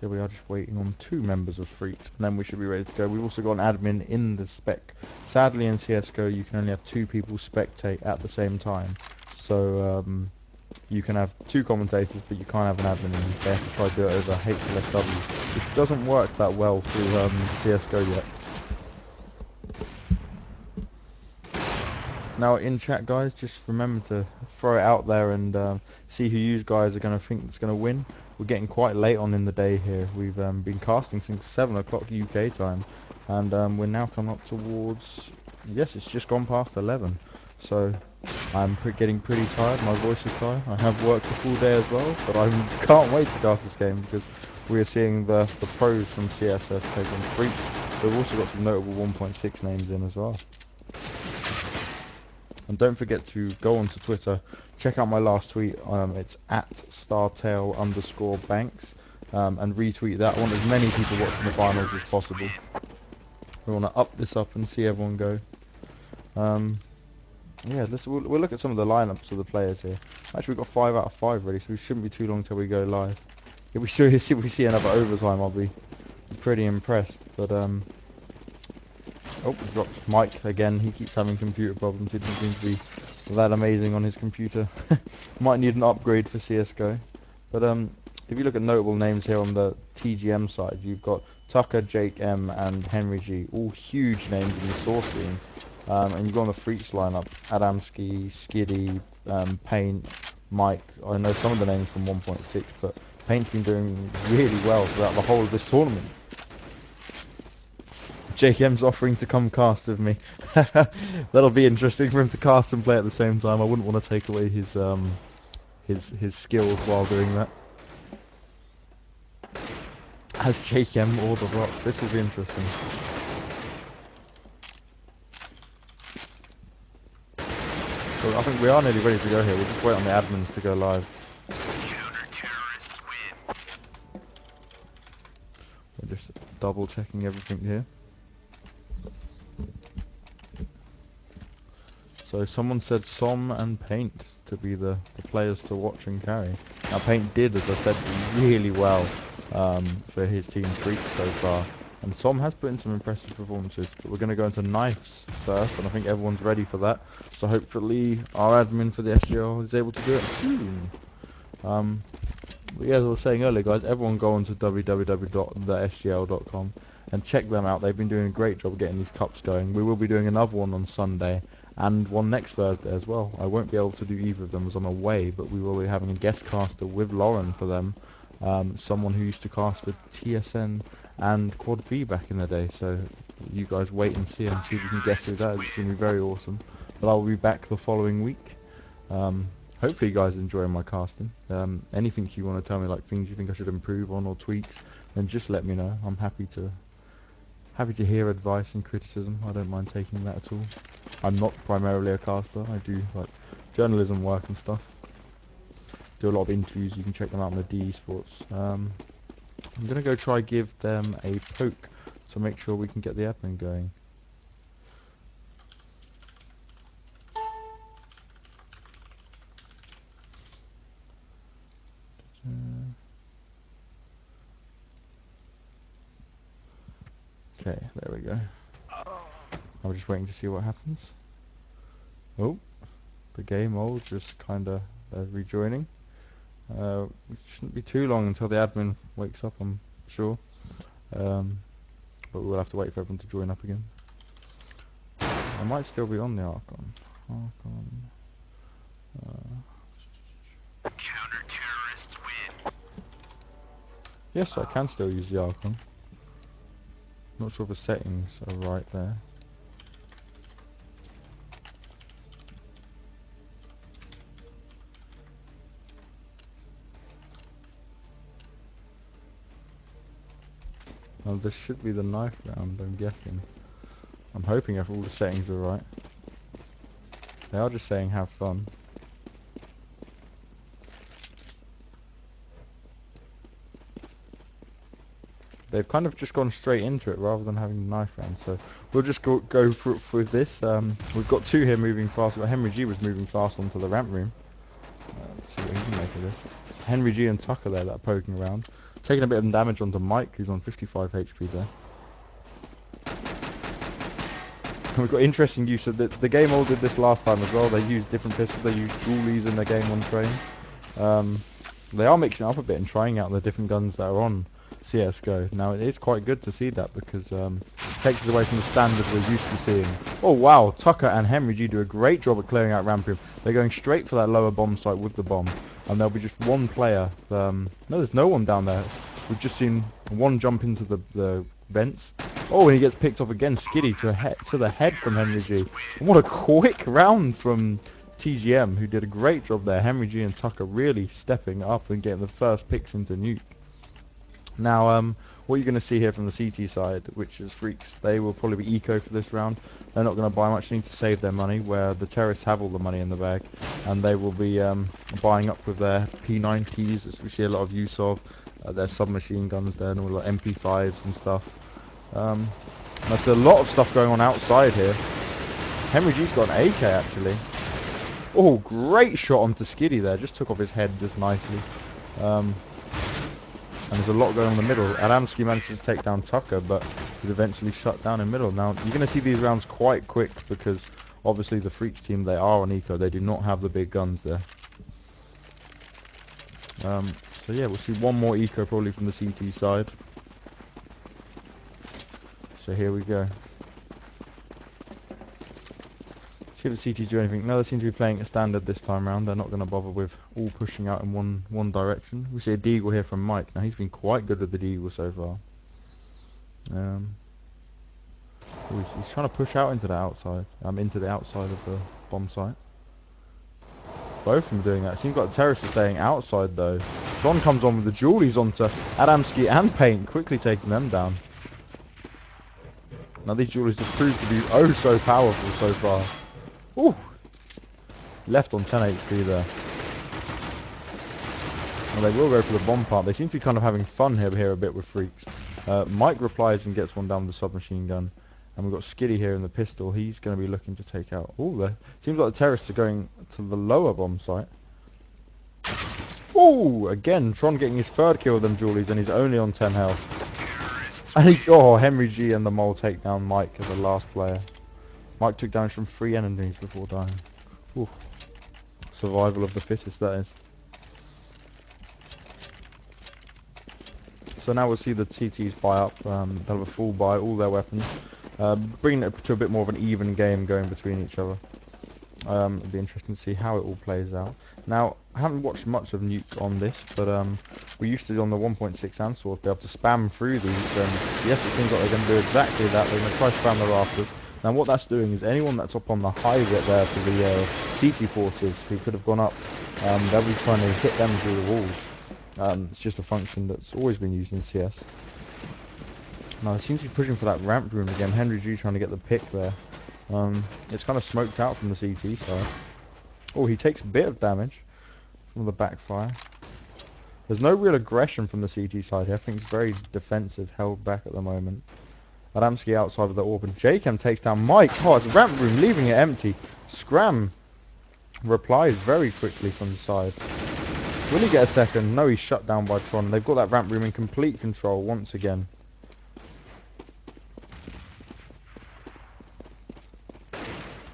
So we are just waiting on two members of freakz and then we should be ready to go. We've also got an admin in the spec. Sadly in CSGO you can only have two people spectate at the same time. So you can have two commentators but you can't have an admin and they have to try to do it over HLSW, which doesn't work that well through CSGO yet. Now in chat guys, just remember to throw it out there and see who you guys are going to think that's going to win. We're getting quite late on in the day here. We've been casting since 7 o'clock UK time and we're now coming up towards, yes, it's just gone past 11. So I'm getting pretty tired, my voice is tired. I have worked a full day as well, but I can't wait to cast this game because we are seeing the pros from CSS take on freakz. We've also got some notable 1.6 names in as well. And don't forget to go onto Twitter, check out my last tweet, it's at @startail_banks, and retweet that. I want as many people watching the finals as possible. We want to up this up and see everyone go. Yeah, we'll look at some of the lineups of the players here. Actually, we've got 5 out of 5 ready, so we shouldn't be too long till we go live. If we see another overtime, I'll be pretty impressed. But oh, we dropped Mike again. He keeps having computer problems. He doesn't seem to be that amazing on his computer. Might need an upgrade for CS:GO. But if you look at notable names here on the TGM side, you've got Tucker, Jake M, and Henry G, all huge names in the source scene. And you've got on the freakz lineup, Adamski, Skiddy, Paint, Mike. I know some of the names from 1.6, but Paint's been doing really well throughout the whole of this tournament. Jake M's offering to come cast with me. That'll be interesting for him to cast and play at the same time. I wouldn't want to take away his skills while doing that. Has JKM or the rock? This will be interesting. So I think we are nearly ready to go here. We'll just wait on the admins to go live. We're just double checking everything here. So someone said Som and Paint to be the players to watch and carry. Now Paint did, as I said, really well for his team freakz so far. And Som has put in some impressive performances. But we're going to go into knives first, and I think everyone's ready for that. So hopefully our admin for the SGL is able to do it soon. But yeah, as I was saying earlier, guys, everyone go on to www.thesgl.com and check them out. They've been doing a great job getting these cups going. We will be doing another one on Sunday and one next Thursday as well. I won't be able to do either of them as I'm away, but we will be having a guest caster with Lauren for them. Someone who used to cast the TSN and Quad V back in the day. So you guys wait and see if you can guess who that is. It's going to be very awesome. But I will be back the following week. Hopefully you guys enjoy my casting. Anything you want to tell me, like things you think I should improve on or tweaks, then just let me know. I'm happy to hear advice and criticism. I don't mind taking that at all. I'm not primarily a caster. I do like journalism work and stuff. Do a lot of interviews. You can check them out on the D-eSports. I'm gonna go try give them a poke to make sure we can get the admin going. Okay, there we go. I'm just waiting to see what happens. Oh, TheGayMole just kinda rejoining. It shouldn't be too long until the admin wakes up, I'm sure. But we'll have to wait for everyone to join up again. I might still be on the Archon. Counter-terrorists win. Yes, I can still use the Archon. Not sure if the settings are right there. Well, this should be the knife round, I'm guessing. I'm hoping if all the settings are right. They are just saying have fun. They've kind of just gone straight into it rather than having the knife round, so we'll just go through this. We've got two here moving fast. We've got Henry G was moving fast onto the ramp room. Let's see what he can make of this. It's Henry G and Tucker there that are poking around. Taking a bit of damage onto Mike, who's on 55 HP there. We've got interesting use of TheGayMole did this last time as well. They used different pistols. They used dualies in their game on train. They are mixing it up a bit and trying out the different guns that are on CSGO. Now it is quite good to see that because it takes us away from the standard we're used to seeing. Oh wow, Tucker and Henry G do a great job at clearing out ramp room. They're going straight for that lower bomb site with the bomb, and there'll be just one player. No, there's no one down there. We've just seen one jump into the vents. Oh, and he gets picked off again. Skiddy to the head from Henry G. And what a quick round from TGM, who did a great job there. Henry G and Tucker really stepping up and getting the first picks into nuke. Now, what you're going to see here from the CT side, which is freakz, they will probably be eco for this round. They're not going to buy much, they need to save their money, where the terrorists have all the money in the bag, and they will be buying up with their P90s, as we see a lot of use of, their submachine guns there, and all the MP5s and stuff. There's a lot of stuff going on outside here. Henry G's got an AK actually. Oh, great shot onto Skiddy there, just took off his head just nicely. And there's a lot going on in the middle. Adamski manages to take down Tucker, but he's eventually shut down in middle. Now, you're going to see these rounds quite quick because obviously the freakz team, they are on eco. They do not have the big guns there. So yeah, we'll see one more eco probably from the CT side. So here we go. See if the CTs do anything. No, they seem to be playing a standard this time round. They're not going to bother with all pushing out in one direction. We see a deagle here from Mike. Now he's been quite good with the deagle so far. He's trying to push out into the outside. Into the outside of the bomb site. Both of them doing that. It seems like the terrorists are staying outside though. Tron comes on with the Julies onto Adamski and Paint, quickly taking them down. Now these Julies have proved to be oh so powerful so far. Ooh! Left on 10 HP there. Well, they will go for the bomb part. They seem to be kind of having fun here a bit with freakz. Mike replies and gets one down with the submachine gun. And we've got Skiddy here in the pistol. He's going to be looking to take out... Oh, seems like the terrorists are going to the lower bomb site. Oh, again, Tron getting his third kill with them Julies, and he's only on 10 health. And Henry G and the Mole take down Mike as the last player. Mike took damage from 3 enemies before dying. Ooh. Survival of the fittest, that is. So now we'll see the CTs buy up. They'll have a full buy, all their weapons. Bringing it to a bit more of an even game going between each other. It'll be interesting to see how it all plays out. Now, I haven't watched much of Nuke on this, but we used to, on the 1.6 Answers, be able to spam through these, and yes, it seems like they're going to do exactly that. They're going to try to spam the rafters. Now, what that's doing is anyone that's up on the high bit there for the CT forces who could have gone up, they'll be trying to hit them through the walls. It's just a function that's always been used in CS. Now, they seem to be pushing for that ramp room again. Henry G trying to get the pick there. It's kind of smoked out from the CT side. Oh, he takes a bit of damage from the backfire. There's no real aggression from the CT side here. I think it's very defensive, held back at the moment. Adamski outside of the orb, and JChem takes down Mike. Oh, it's a ramp room, leaving it empty. Scram replies very quickly from the side. Will he get a second? No, he's shut down by Tron. They've got that ramp room in complete control once again.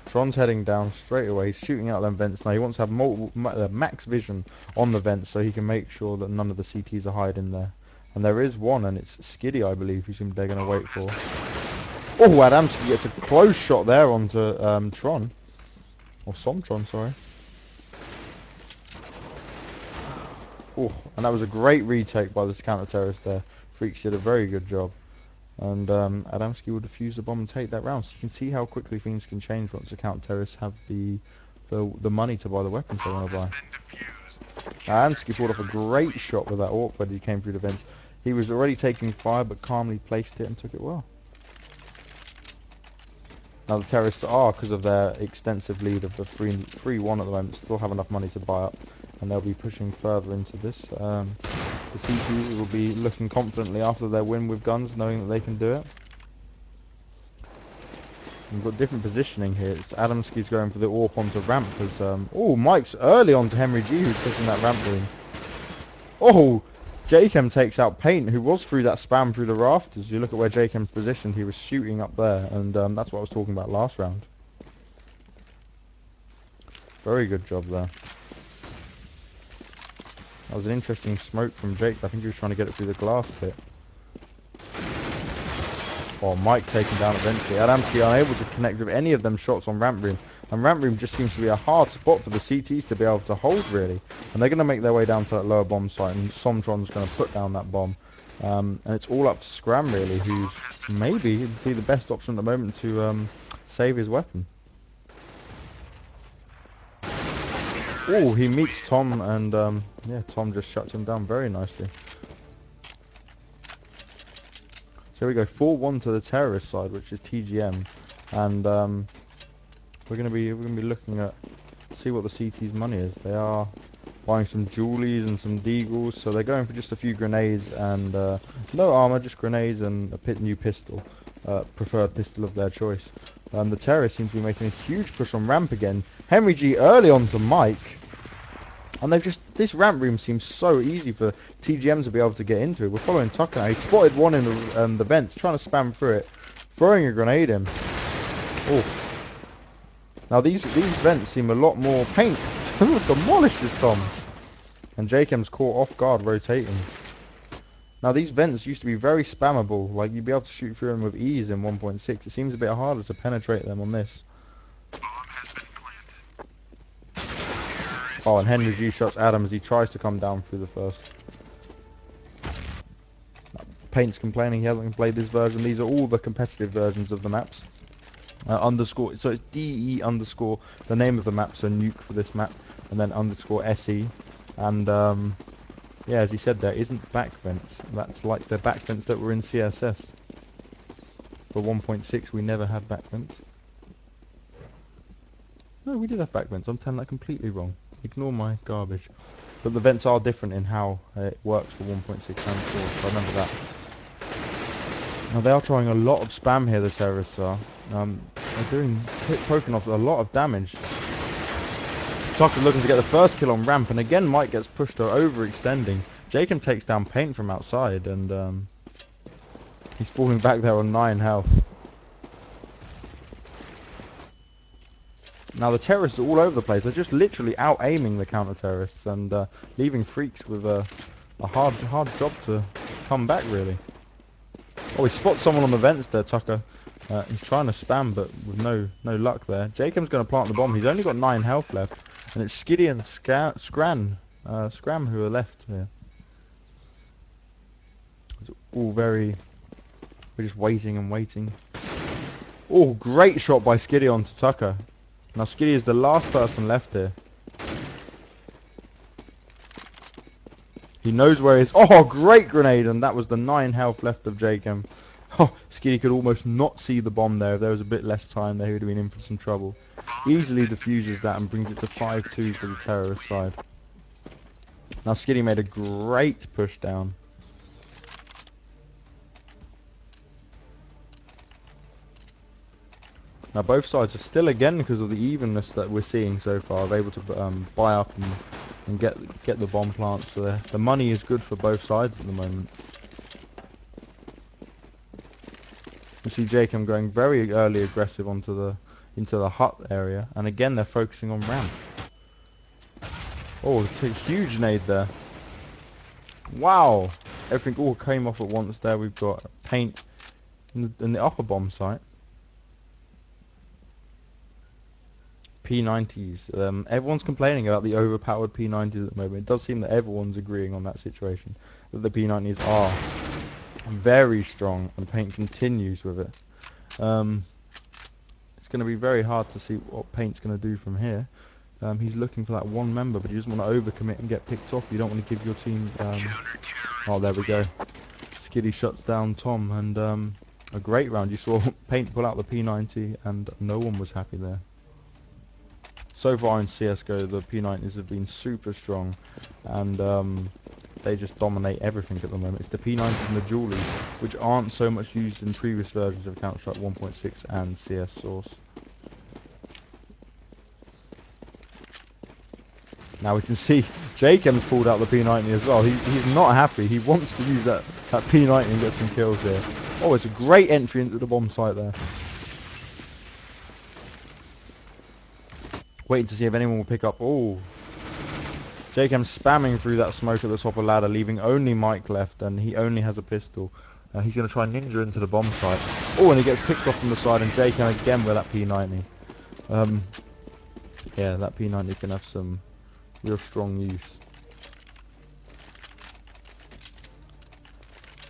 Tron's heading down straight away. He's shooting out them vents now. He wants to have multiple, max vision on the vents so he can make sure that none of the CTs are hiding there. And there is one, and it's Skiddy, I believe, who's they're going to wait for. Oh, Adamski gets a close shot there onto Tron. Or Somtron, sorry. Oh, and that was a great retake by this counter-terrorist there. freakz did a very good job. And Adamski will defuse the bomb and take that round. So you can see how quickly things can change once the counter-terrorists have the money to buy the weapons they want to buy. Adamski pulled off a great shot with that AWP when he came through the vents. He was already taking fire, but calmly placed it and took it well. Now the terrorists are, because of their extensive lead of the 3-1 at the moment, still have enough money to buy up, and they'll be pushing further into this. The CTs will be looking confidently after their win with guns, knowing that they can do it. We've got different positioning here. It's Adamski's going for the AWP onto ramp, because oh, Mike's early onto Henry G, who's pushing that ramp room. Oh, JChem takes out Paint, who was through that spam through the rafters. You look at where JChem's positioned, he was shooting up there, and that's what I was talking about last round. Very good job there. That was an interesting smoke from Jake. I think he was trying to get it through the glass pit. Oh, Mike taken down eventually. Adamski unable to connect with any of them shots on ramp room. And ramp room just seems to be a hard spot for the CTs to be able to hold, really. And they're going to make their way down to that lower bomb site, and Somtron's going to put down that bomb. And it's all up to Scram, really, who's maybe be the best option at the moment to save his weapon. Oh, he meets Tom, and yeah, Tom just shuts him down very nicely. So we go 4-1 to the terrorist side, which is TGM, and we're gonna be looking at see what the CT's money is. They are buying some Julies and some Deagles, so they're going for just a few grenades and no armor, just grenades and a new pistol, preferred pistol of their choice. The terrorists seem to be making a huge push on ramp again. Henry G early on to Mike. And this ramp room seems so easy for TGM to be able to get into. We're following Tucker now. He spotted one in the vents, trying to spam through it, throwing a grenade in. Oh. Now these vents seem a lot more Paint. Demolishes Tom. And JChem's caught off guard, rotating. Now these vents used to be very spammable. Like you'd be able to shoot through them with ease in 1.6. It seems a bit harder to penetrate them on this. Oh, and Henry G shots Adam as he tries to come down through the first. Paint's complaining he hasn't played this version. These are all the competitive versions of the maps. Underscore, so it's DE underscore, the name of the map, so Nuke for this map, and then underscore SE. And Yeah, as he said, there isn't back vents. That's like the back vents that were in CSS. For 1.6 we never had back vents. No, we did have back vents. I'm telling that completely wrong. Ignore my garbage. But the vents are different in how it works for 1.6 and 4, so I remember that. Now they are trying a lot of spam here, the terrorists are. They're poking off a lot of damage. Tucker looking to get the first kill on ramp, and again Mike gets pushed overextending. Jacob takes down Paint from outside, and he's falling back there on 9 health. Now the terrorists are all over the place. They're just literally out-aiming the counter-terrorists and leaving freakz with a hard job to come back, really. Oh, he spots someone on the vents there, Tucker. He's trying to spam, but with no luck there. Jacob's going to plant the bomb. He's only got 9 health left, and it's Skiddy and Scram who are left here. It's all we're just waiting and waiting. Oh, great shot by Skiddy onto Tucker. Now Skiddy is the last person left here. He knows where he is. Oh, great grenade, and that was the 9 health left of Jacob. Oh, Skiddy could almost not see the bomb there. If there was a bit less time there, he would have been in for some trouble. Easily diffuses that and brings it to 5-2 for the terrorist side. Now Skiddy made a great push down. Now both sides are still, again, because of the evenness that we're seeing so far, are able to buy up and get the bomb plants. So the money is good for both sides at the moment. We see Jacob going very early aggressive into the hut area, and again they're focusing on ramp. Oh, it's a huge nade there. Wow! Everything all came off at once there. We've got Paint in the upper bomb site. P90s. Everyone's complaining about the overpowered P90s at the moment. It does seem that everyone's agreeing on that situation, that the P90s are very strong, and Paint continues with it. It's going to be very hard to see what Paint's going to do from here. He's looking for that one member, but he doesn't want to overcommit and get picked off. You don't want to give your team... oh, there we go. Skiddy shuts down Tom, and a great round. You saw Paint pull out the P90, and no one was happy there. So far in CSGO, the P90s have been super strong, and they just dominate everything at the moment. It's the P90s and the Julies, which aren't so much used in previous versions of Counter-Strike 1.6 and CS Source. Now we can see Jacob's pulled out the P90 as well. He's not happy. He wants to use that P90 and get some kills here. Oh, it's a great entry into the bomb site there. Waiting to see if anyone will pick up. Oh, Jacob's spamming through that smoke at the top of the ladder, leaving only Mike left, and he only has a pistol. He's going to try ninja into the bomb site. Oh, and he gets picked off from the side, and Jacob again with that P90. Yeah, that P90 can have some real strong use.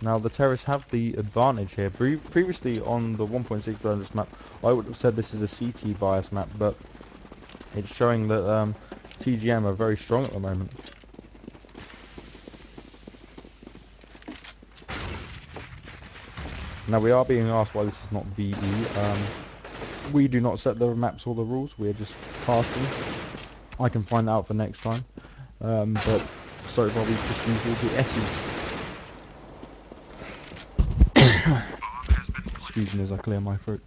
Now the terrorists have the advantage here. Previously on the 1.6 version of this map, I would have said this is a CT bias map, but it's showing that TGM are very strong at the moment. Now we are being asked why this is not VE. We do not set the maps or the rules, we are just casting. I can find out for next time. But so far we've just used all the S's. Excuse me as I clear my throat.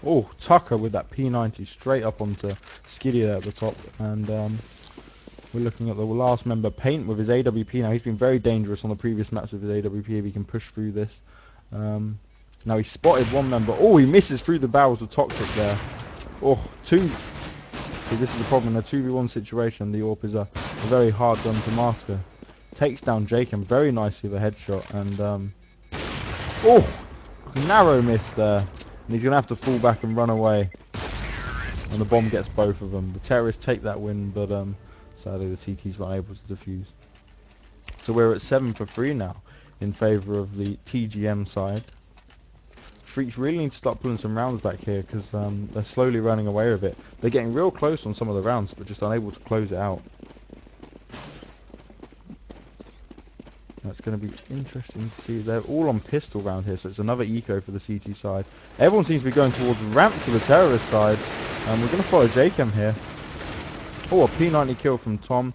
Oh, Tucker with that P90 straight up onto Skiddy there at the top, and we're looking at the last member, Paint, with his AWP. Now he's been very dangerous on the previous maps with his AWP if he can push through this. Now he spotted one member. Oh, he misses through the barrels of Toxic there. Oh, see, this is the problem in a 2v1 situation. The AWP is a very hard gun to master. Takes down Jacob very nicely with a headshot, and oh, narrow miss there. And he's going to have to fall back and run away. And the bomb gets both of them. The terrorists take that win, but sadly the CTs weren't able to defuse. So we're at 7-for-3 now in favour of the TGM side. freakz really need to start pulling some rounds back here, because they're slowly running away with it. They're getting real close on some of the rounds, but just unable to close it out. That's going to be interesting to see. They're all on pistol round here, so it's another eco for the CT side. Everyone seems to be going towards ramp for the terrorist side, and we're going to follow Jachem here. Oh, a P90 kill from Tom.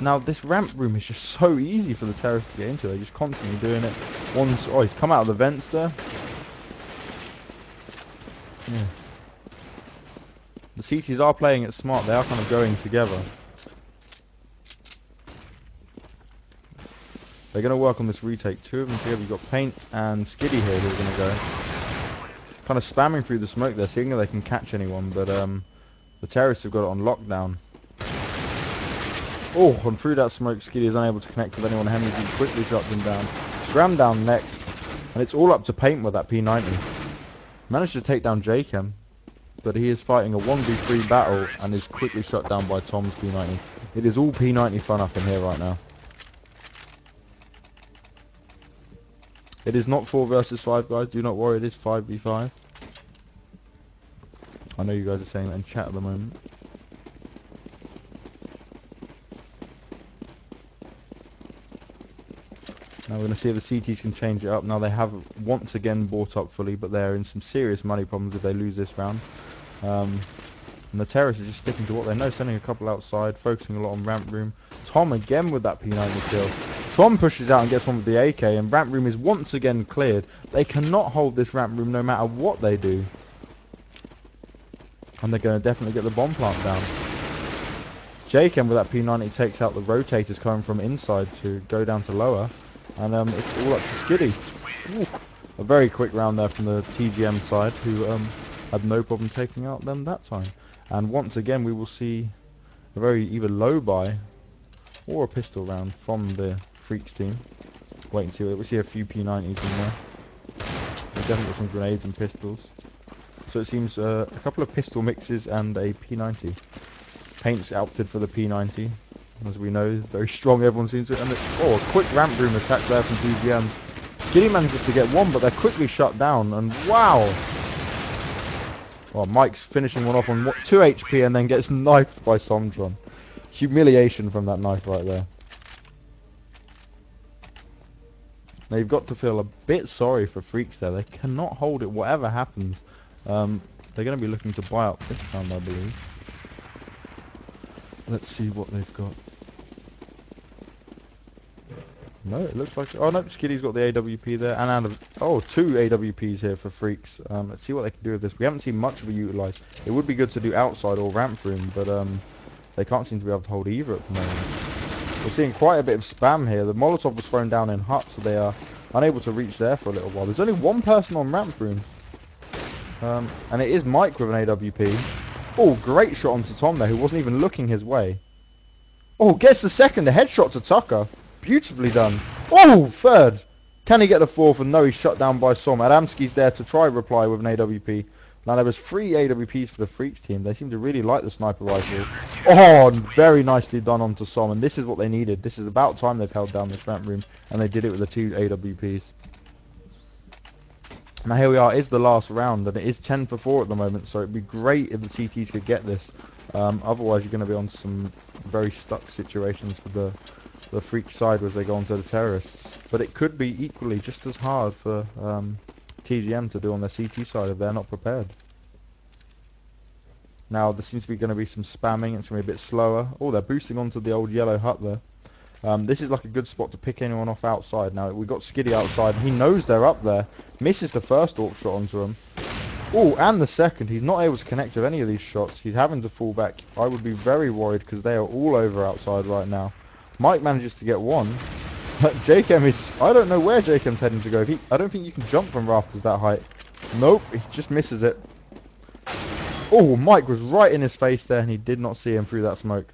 Now this ramp room is just so easy for the terrorists to get into. They're just constantly doing it. Oh, he's come out of the vents there. Yeah. The CTs are playing it smart. They are kind of going together. They're going to work on this retake. Two of them together. We've got Paint and Skiddy here who are going to go. Kind of spamming through the smoke there, seeing if they can catch anyone, but the terrorists have got it on lockdown. Oh, and through that smoke, Skiddy is unable to connect with anyone. Henry quickly shuts them down. Scram down next, and it's all up to Paint with that P90. Managed to take down Jachem, but he is fighting a 1v3 battle and is quickly shut down by Tom's P90. It is all P90 fun up in here right now. It is not 4 versus 5, guys. Do not worry, it is 5v5. I know you guys are saying that in chat at the moment. Now we're going to see if the CTs can change it up. Now they have once again bought up fully, but they're in some serious money problems if they lose this round. And the terrorists are just sticking to what they know, sending a couple outside, focusing a lot on ramp room. Tom again with that P90 kill. Tom pushes out and gets one with the AK, and ramp room is once again cleared. They cannot hold this ramp room no matter what they do. And they're going to definitely get the bomb plant down. Jachem with that P90 takes out the rotators coming from inside to go down to lower. And it's all up to Skiddy. Ooh, a very quick round there from the TGM side, who had no problem taking out them that time. And once again we will see a very either low buy or a pistol round from the freakz team. Wait and see. We'll see a few P90s in there. We've definitely got some grenades and pistols. So it seems a couple of pistol mixes and a P90. Paint's opted for the P90. As we know, very strong, everyone seems to. And a quick ramp room attack there from TGM. Skiddy manages to get one, but they're quickly shut down. And wow! Well, Mike's finishing one off on 2 HP and then gets knifed by Somtron. Humiliation from that knife right there. Now you've got to feel a bit sorry for freakz there. They cannot hold it whatever happens. They're going to be looking to buy up this round, I believe. Let's see what they've got. No, it looks like... Oh no, Skiddy's got the AWP there. And two AWPs here for freakz. Let's see what they can do with this. We haven't seen much of it utilised. It would be good to do outside or ramp room, but they can't seem to be able to hold either at the moment. We're seeing quite a bit of spam here. The Molotov was thrown down in hut, so they are unable to reach there for a little while. There's only one person on ramp room. And it is Mike with an AWP. Oh, great shot onto Tom there, who wasn't even looking his way. Oh, gets the second. A headshot to Tucker. Beautifully done. Oh, third. Can he get the fourth? And no, he's shut down by Som. Adamski's there to try reply with an AWP. Now, there was 3 AWPs for the freakz team. They seem to really like the sniper rifle. Oh, very nicely done onto Som. And this is what they needed. This is about time they've held down this ramp room. And they did it with the 2 AWPs. Now here we are, it's the last round, and it is 10 for 4 at the moment, so it'd be great if the CTs could get this. Otherwise you're going to be on some very stuck situations for the freakz side as they go onto the terrorists. But it could be equally just as hard for TGM to do on their CT side if they're not prepared. Now there seems to be going to be some spamming, it's going to be a bit slower. Oh, they're boosting onto the old yellow hut there. This is like a good spot to pick anyone off outside. Now we've got Skiddy outside, and he knows they're up there. Misses the first AWP shot onto him. Oh, and the second. He's not able to connect with any of these shots. He's having to fall back. I would be very worried because they are all over outside right now. Mike manages to get one. Jachem is... I don't know where Jachem's heading to go. I don't think you can jump from rafters that height. Nope, he just misses it. Oh, Mike was right in his face there, and he did not see him through that smoke.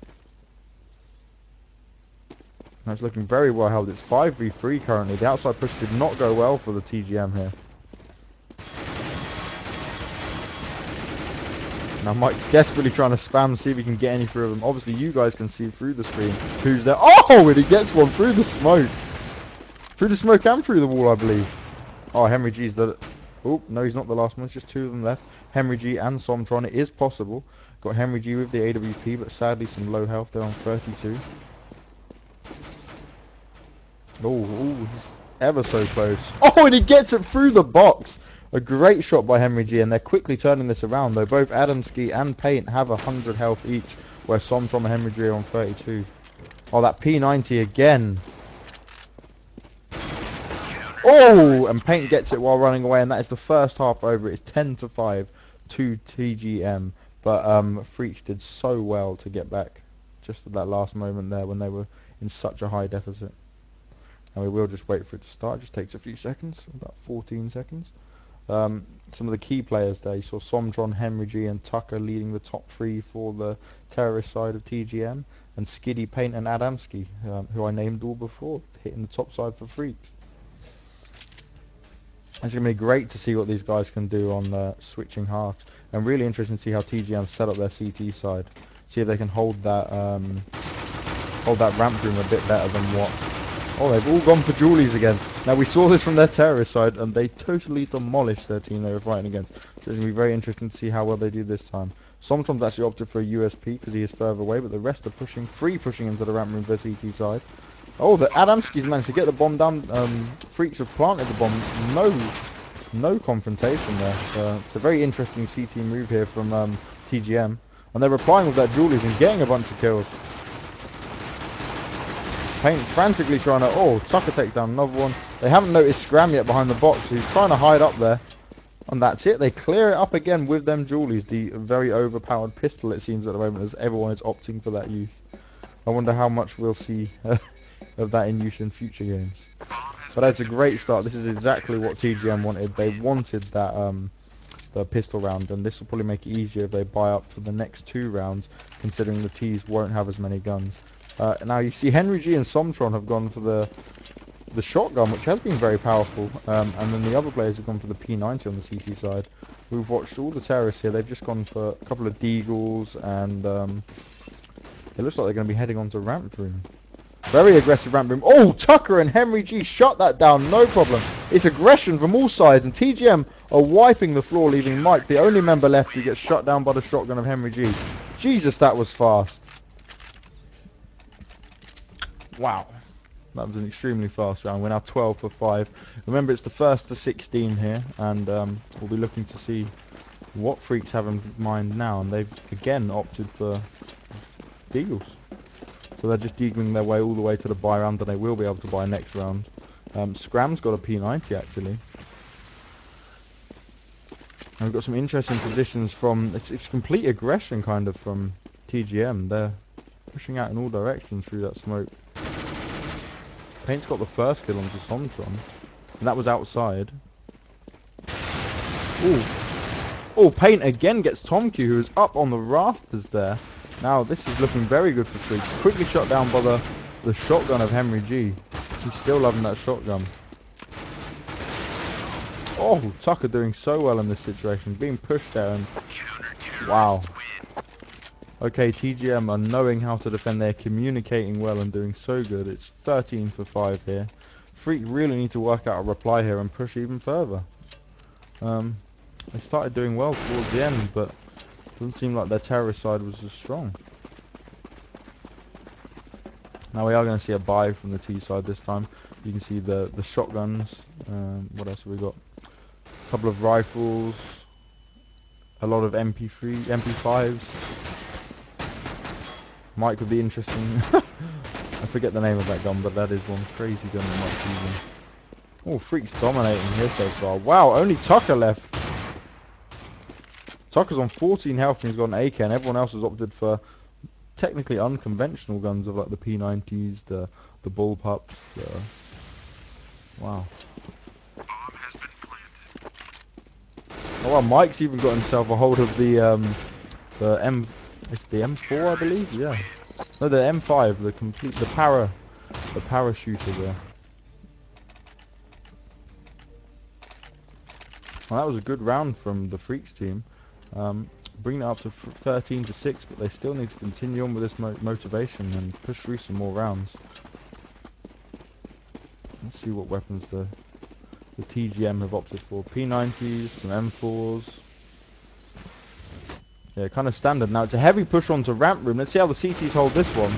That's looking very well held. It's 5v3 currently. The outside push did not go well for the TGM here. Now Mike desperately trying to spam, see if he can get any through them. Obviously you guys can see through the screen who's there. Oh, and he gets one through the smoke. Through the smoke and through the wall, I believe. Oh, Henry G's the... Oh, no, he's not the last one. It's just 2 of them left. Henry G and Somtron. It is possible. Got Henry G with the AWP, but sadly some low health there on 32. Oh, he's ever so close. Oh, and he gets it through the box. A great shot by Henry G, and they're quickly turning this around, though both Adamski and Paint have 100 health each, where Somtrom and Henry G are on 32. Oh, that P90 again. Oh, and Paint gets it while running away, and that is the first half over. It's 10-5 to TGM, but freakz did so well to get back just at that last moment there when they were in such a high deficit. And we will just wait for it to start. It just takes a few seconds, about 14 seconds. Some of the key players there, you saw Somtron, Henry G and Tucker leading the top three for the terrorist side of TGM, and Skiddy, Paint and Adamski, who I named all before, hitting the top side for freakz. It's going to be great to see what these guys can do on switching halves, and really interesting to see how TGM set up their CT side. See if they can hold that ramp room a bit better than what... Oh, they've all gone for Julies again. Now, we saw this from their terrorist side, and they totally demolished their team they were fighting against. So it's going to be very interesting to see how well they do this time. Sometimes actually opted for a USP because he is further away, but the rest are pushing into the ramp room for CT side. Oh, the Adamski's managed to get the bomb down. freakz have planted the bomb. No confrontation there. It's a very interesting CT move here from TGM. And they're replying with that Julies and getting a bunch of kills. Paint frantically trying to... Oh, Tucker takes down another one. They haven't noticed Scram yet behind the box. He's trying to hide up there. And that's it. They clear it up again with them Julies. The very overpowered pistol, it seems, at the moment, as everyone is opting for that use. I wonder how much we'll see of that in use in future games. But that's a great start. This is exactly what TGM wanted. They wanted that the pistol round, and this will probably make it easier if they buy up for the next 2 rounds, considering the T's won't have as many guns. Now you see Henry G and Somtron have gone for the shotgun, which has been very powerful, and then the other players have gone for the P90 on the CT side. We've watched all the terrorists here. They've just gone for a couple of deagles, and it looks like they're going to be heading onto ramp room. Very aggressive ramp room. Oh, Tucker and Henry G shut that down, no problem. It's aggression from all sides, and TGM are wiping the floor, leaving Mike, the only member left, who gets shut down by the shotgun of Henry G. Jesus, that was fast. Wow. That was an extremely fast round. We're now 12 for 5. Remember, it's the first to 16 here, and we'll be looking to see what freakz have in mind now, and they've again opted for deagles. So they're just deagling their way all the way to the buy round, and they will be able to buy next round. Scram's got a P90 actually. And we've got some interesting positions from... It's complete aggression kind of from TGM. They're pushing out in all directions through that smoke. Paint's got the first kill onto Somtron, and that was outside. Ooh. Oh, Paint again gets Tomq, who is up on the rafters there. Now this is looking very good for freakz. Quickly shot down by the shotgun of Henry G. He's still loving that shotgun. Oh, Tucker doing so well in this situation, being pushed there, and wow. Okay, TGM are knowing how to defend. They're communicating well and doing so good. It's 13 for 5 here. freakz really need to work out a reply here and push even further. They started doing well towards the end, but it doesn't seem like their terrorist side was as strong. Now we are going to see a buy from the T side this time. You can see the shotguns. What else have we got? A couple of rifles. A lot of MP5s. Mike would be interesting. I forget the name of that gun, but that is one crazy gun that Mike's using. Oh, freakz dominating here so far. Wow, only Tucker left. Tucker's on 14 health and he's got an AK, and everyone else has opted for technically unconventional guns of like the P90s, the bullpups. Wow. Bomb has been planted. Oh, well, Mike's even got himself a hold of the It's the M4, I believe. Yeah. No, the M5, the parachuter there. Well, that was a good round from the freakz team. Bring it up to 13 to 6, but they still need to continue on with this motivation and push through some more rounds. Let's see what weapons the TGM have opted for. P90s, some M4s. Yeah, kind of standard. Now it's a heavy push onto ramp room. Let's see how the CTs hold this one.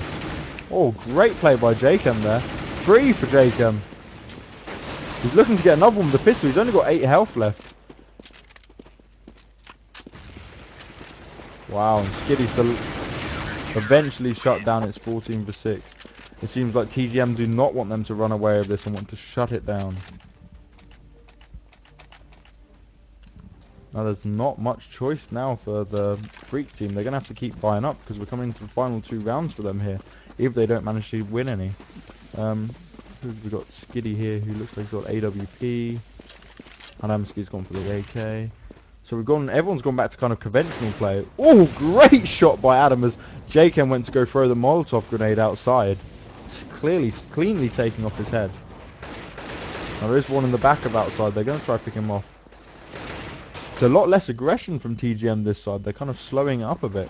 Oh, great play by Jaken there. free for JChem. He's looking to get another one with the pistol. He's only got 8 health left. Wow, and Skiddy's eventually shut down. It's 14 for 6. It seems like TGM do not want them to run away with this and want to shut it down. Now there's not much choice now for the freakz team. They're going to have to keep buying up because we're coming into the final 2 rounds for them here, if they don't manage to win any. We've got Skiddy here, who looks like he's got AWP. Adamski's gone for the AK. So everyone's gone back to kind of conventional play. Oh, great shot by Adam as JChem went to go throw the Molotov grenade outside. It's cleanly taking off his head. Now there is one in the back of outside. They're going to try to pick him off. It's a lot less aggression from TGM this side. They're kind of slowing it up a bit.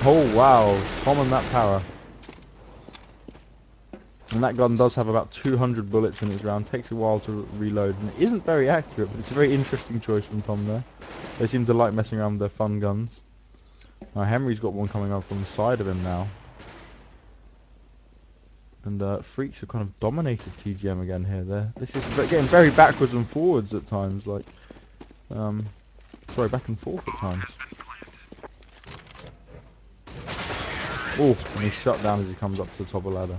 Oh wow, common that power. And that gun does have about 200 bullets in its round. Takes a while to reload, and it isn't very accurate, but it's a very interesting choice from Tom there. They seem to like messing around with their fun guns. Now Henry's got one coming up from the side of him now. And freakz have kind of dominated TGM again here. This is getting very backwards and forwards at times, like sorry, back and forth at times. Oh, and he's shut down as he comes up to the top of the ladder.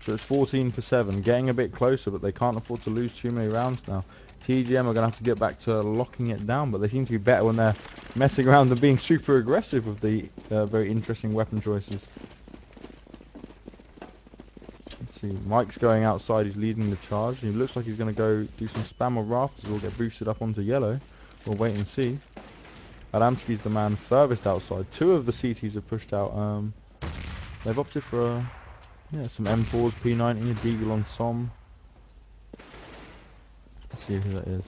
So it's 14 for 7, getting a bit closer, but they can't afford to lose too many rounds now. TGM are going to have to get back to locking it down, but they seem to be better when they're messing around and being super aggressive with the very interesting weapon choices. Let's see, Mike's going outside, he's leading the charge. He looks like he's going to go do some spam of rafters or get boosted up onto yellow. We'll wait and see. Adamski's the man furthest outside. 2 of the CTs have pushed out. They've opted for some M4s, P90, a Deagle on Som. Let's see who that is.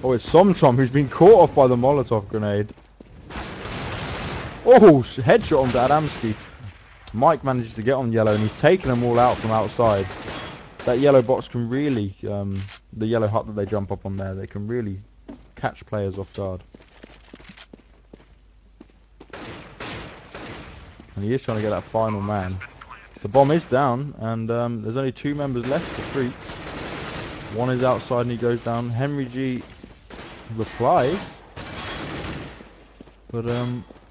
Oh, it's Somtrom, who's been caught off by the Molotov grenade. Oh, headshot onto Adamski. Mike manages to get on yellow, and he's taken them all out from outside. That yellow box can really, the yellow hut that they jump up on there, they can really catch players off guard. And he is trying to get that final man. The bomb is down, and there's only 2 members left for freakz. One is outside and he goes down. Henry G replies, but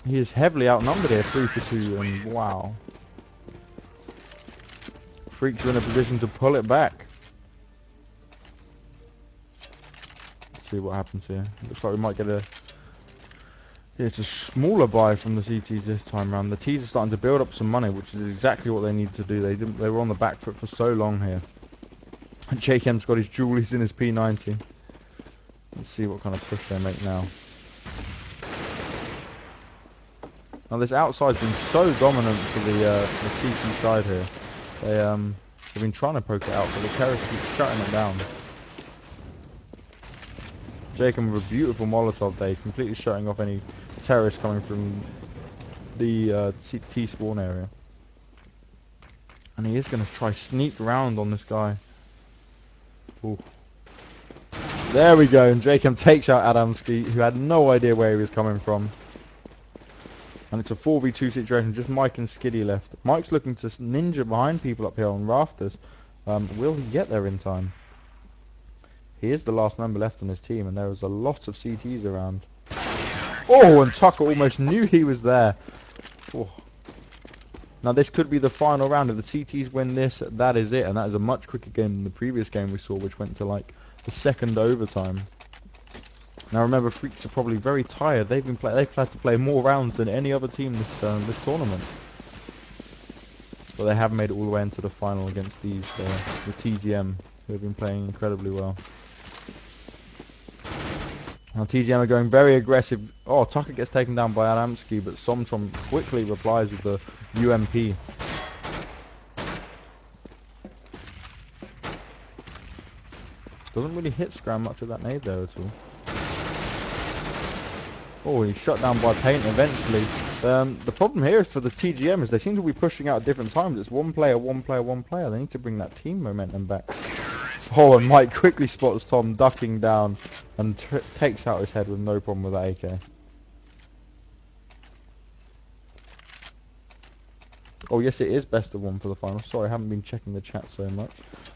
he is heavily outnumbered here, 3 for 2, and wow. freakz are in a position to pull it back. Let's see what happens here. Looks like we might get it's a smaller buy from the CTs this time around. The T's are starting to build up some money, which is exactly what they need to do. They were on the back foot for so long here. And JChem's got his jewelries in his P90. Let's see what kind of push they make now. Now this outside's been so dominant for the CT side here. They've been trying to poke it out, but the terrorists keep shutting it down. JChem with a beautiful Molotov there. He's completely shutting off any terrorists coming from the T spawn area. And he is going to try sneak around on this guy. Ooh. There we go, and JChem takes out Adamski, who had no idea where he was coming from. And it's a 4v2 situation, just Mike and Skiddy left. Mike's looking to ninja behind people up here on rafters. Will he get there in time? He is the last member left on his team, and there was a lot of CTs around. Oh, and Tucker almost knew he was there. Oh. Now this could be the final round. If the CTs win this, that is it, and that is a much quicker game than the previous game we saw, which went to like the second overtime. Now remember, freakz are probably very tired. They've had to play more rounds than any other team this tournament. But they have made it all the way into the final against the TGM, who have been playing incredibly well. Now TGM are going very aggressive. Oh, Tucker gets taken down by Adamski, but Somtrom quickly replies with the UMP. Doesn't really hit Scram much of that nade there at all. Oh, he's shut down by paint eventually. The problem here is for the TGM is they seem to be pushing out at different times. It's one player, one player, one player. They need to bring that team momentum back. Oh, and Mike quickly spots Tom ducking down and takes out his head with no problem with that AK. Oh yes, it is best of one for the final. Sorry, I haven't been checking the chat so much.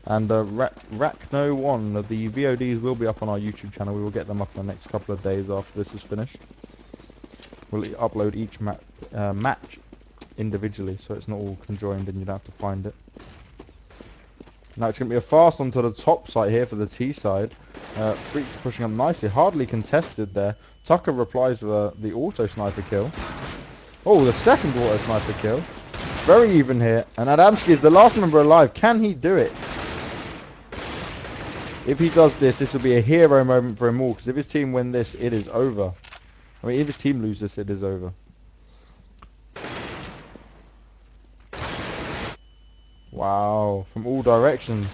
And Rackno1, the VODs will be up on our YouTube channel. We will get them up in the next couple of days after this is finished. We'll upload each match individually, so it's not all conjoined and you don't have to find it. Now it's going to be a fast onto the top site here for the T side. freakz pushing up nicely, hardly contested there. Tucker replies with the auto sniper kill. Oh, the second auto sniper kill. Very even here, and Adamski is the last member alive. Can he do it? If he does this, this will be a hero moment for him all, because if his team win this, it is over. I mean, if his team loses this, it is over. Wow, from all directions.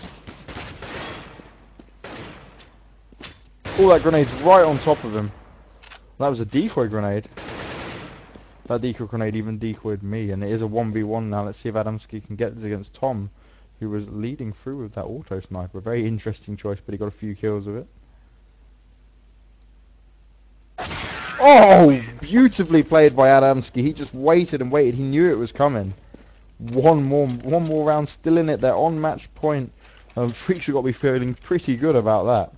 All that grenade's right on top of him. That was a decoy grenade. That decoy grenade even decoyed me, and it is a 1v1 now. Let's see if Adamski can get this against Tom, who was leading through with that auto sniper. Very interesting choice, but he got a few kills with it. Oh, beautifully played by Adamski. He just waited and waited. He knew it was coming. One more round still in it. They're on match point. freakz have got to be feeling pretty good about that.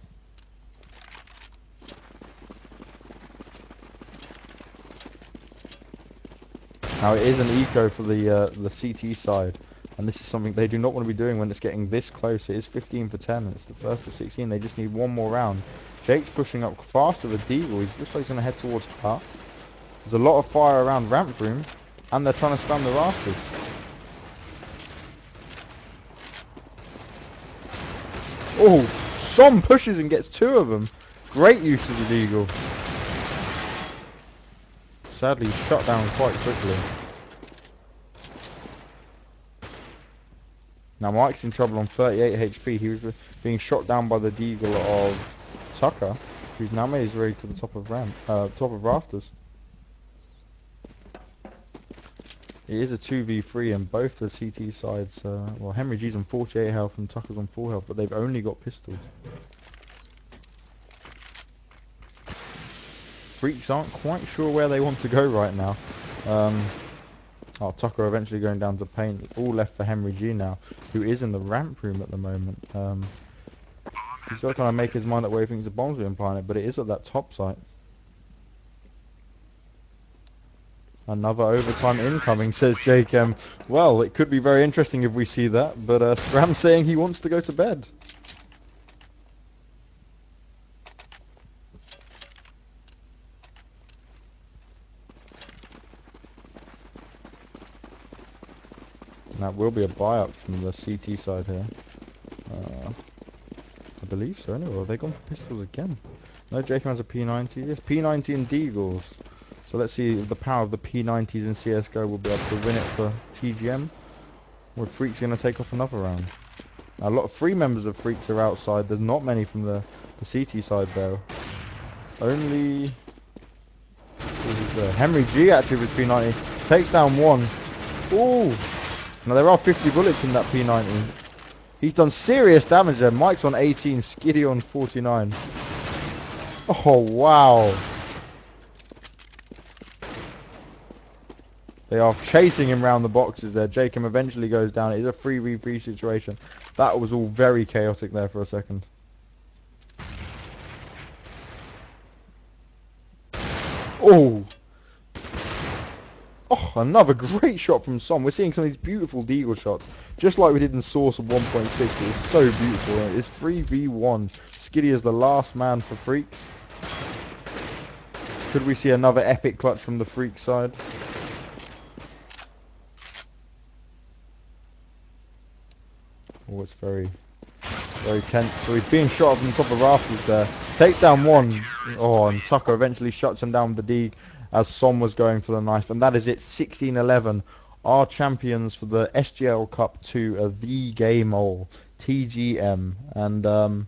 Now it is an eco for the CT side, and this is something they do not want to be doing when it's getting this close. It is 15 for 10, and it's the first for 16. They just need one more round. Jake's pushing up faster with Deagle. He's just like he's going to head towards Hut. There's a lot of fire around ramp room, and they're trying to spam the rafters. Oh, Som pushes and gets two of them. Great use of the Deagle. Sadly shut down quite quickly. Now Mike's in trouble on 38 HP. He was being shot down by the Deagle of Tucker, who's now made his way to the top of rafters. It is a 2v3 and both the CT sides, well, Henry G's on 48 health and Tucker's on 4 health, but they've only got pistols. freakz aren't quite sure where they want to go right now. Tucker eventually going down to paint. All left for Henry G now, who is in the ramp room at the moment. He's got to kind of make his mind up where he thinks the bomb's being planted, but it is at that top site. Another overtime incoming, says Jake. Well, it could be very interesting if we see that, but Scram's saying he wants to go to bed. That will be a buy-up from the CT side here. I believe so, anyway. Have they gone for pistols again? No, Jacob has a P90. Yes, P90 and Deagles. So let's see if the power of the P90s in CSGO will be able to win it for TGM. Or if freakz going to take off another round. Now, a lot of free members of freakz are outside. There's not many from the CT side though. Only... Henry G actually with P90. Takes down one. Ooh! Now there are 50 bullets in that P90. He's done serious damage there. Mike's on 18, Skiddy on 49. Oh wow. They are chasing him round the boxes there. Jacob eventually goes down. It is a 3v3 situation. That was all very chaotic there for a second. Oh! Oh, another great shot from Som. We're seeing some of these beautiful Deagle shots, just like we did in Source of 1.6. It's so beautiful. It's 3v1. Skiddy is the last man for freakz. Could we see another epic clutch from the freakz side? Oh, it's very tense. So he's being shot from the top of rafters there. Takes down one. Oh, and Tucker eventually shuts him down with the D as Som was going for the knife. And that is it, 16-11. Our champions for the SGL Cup 2 are TheGayMole, TGM. And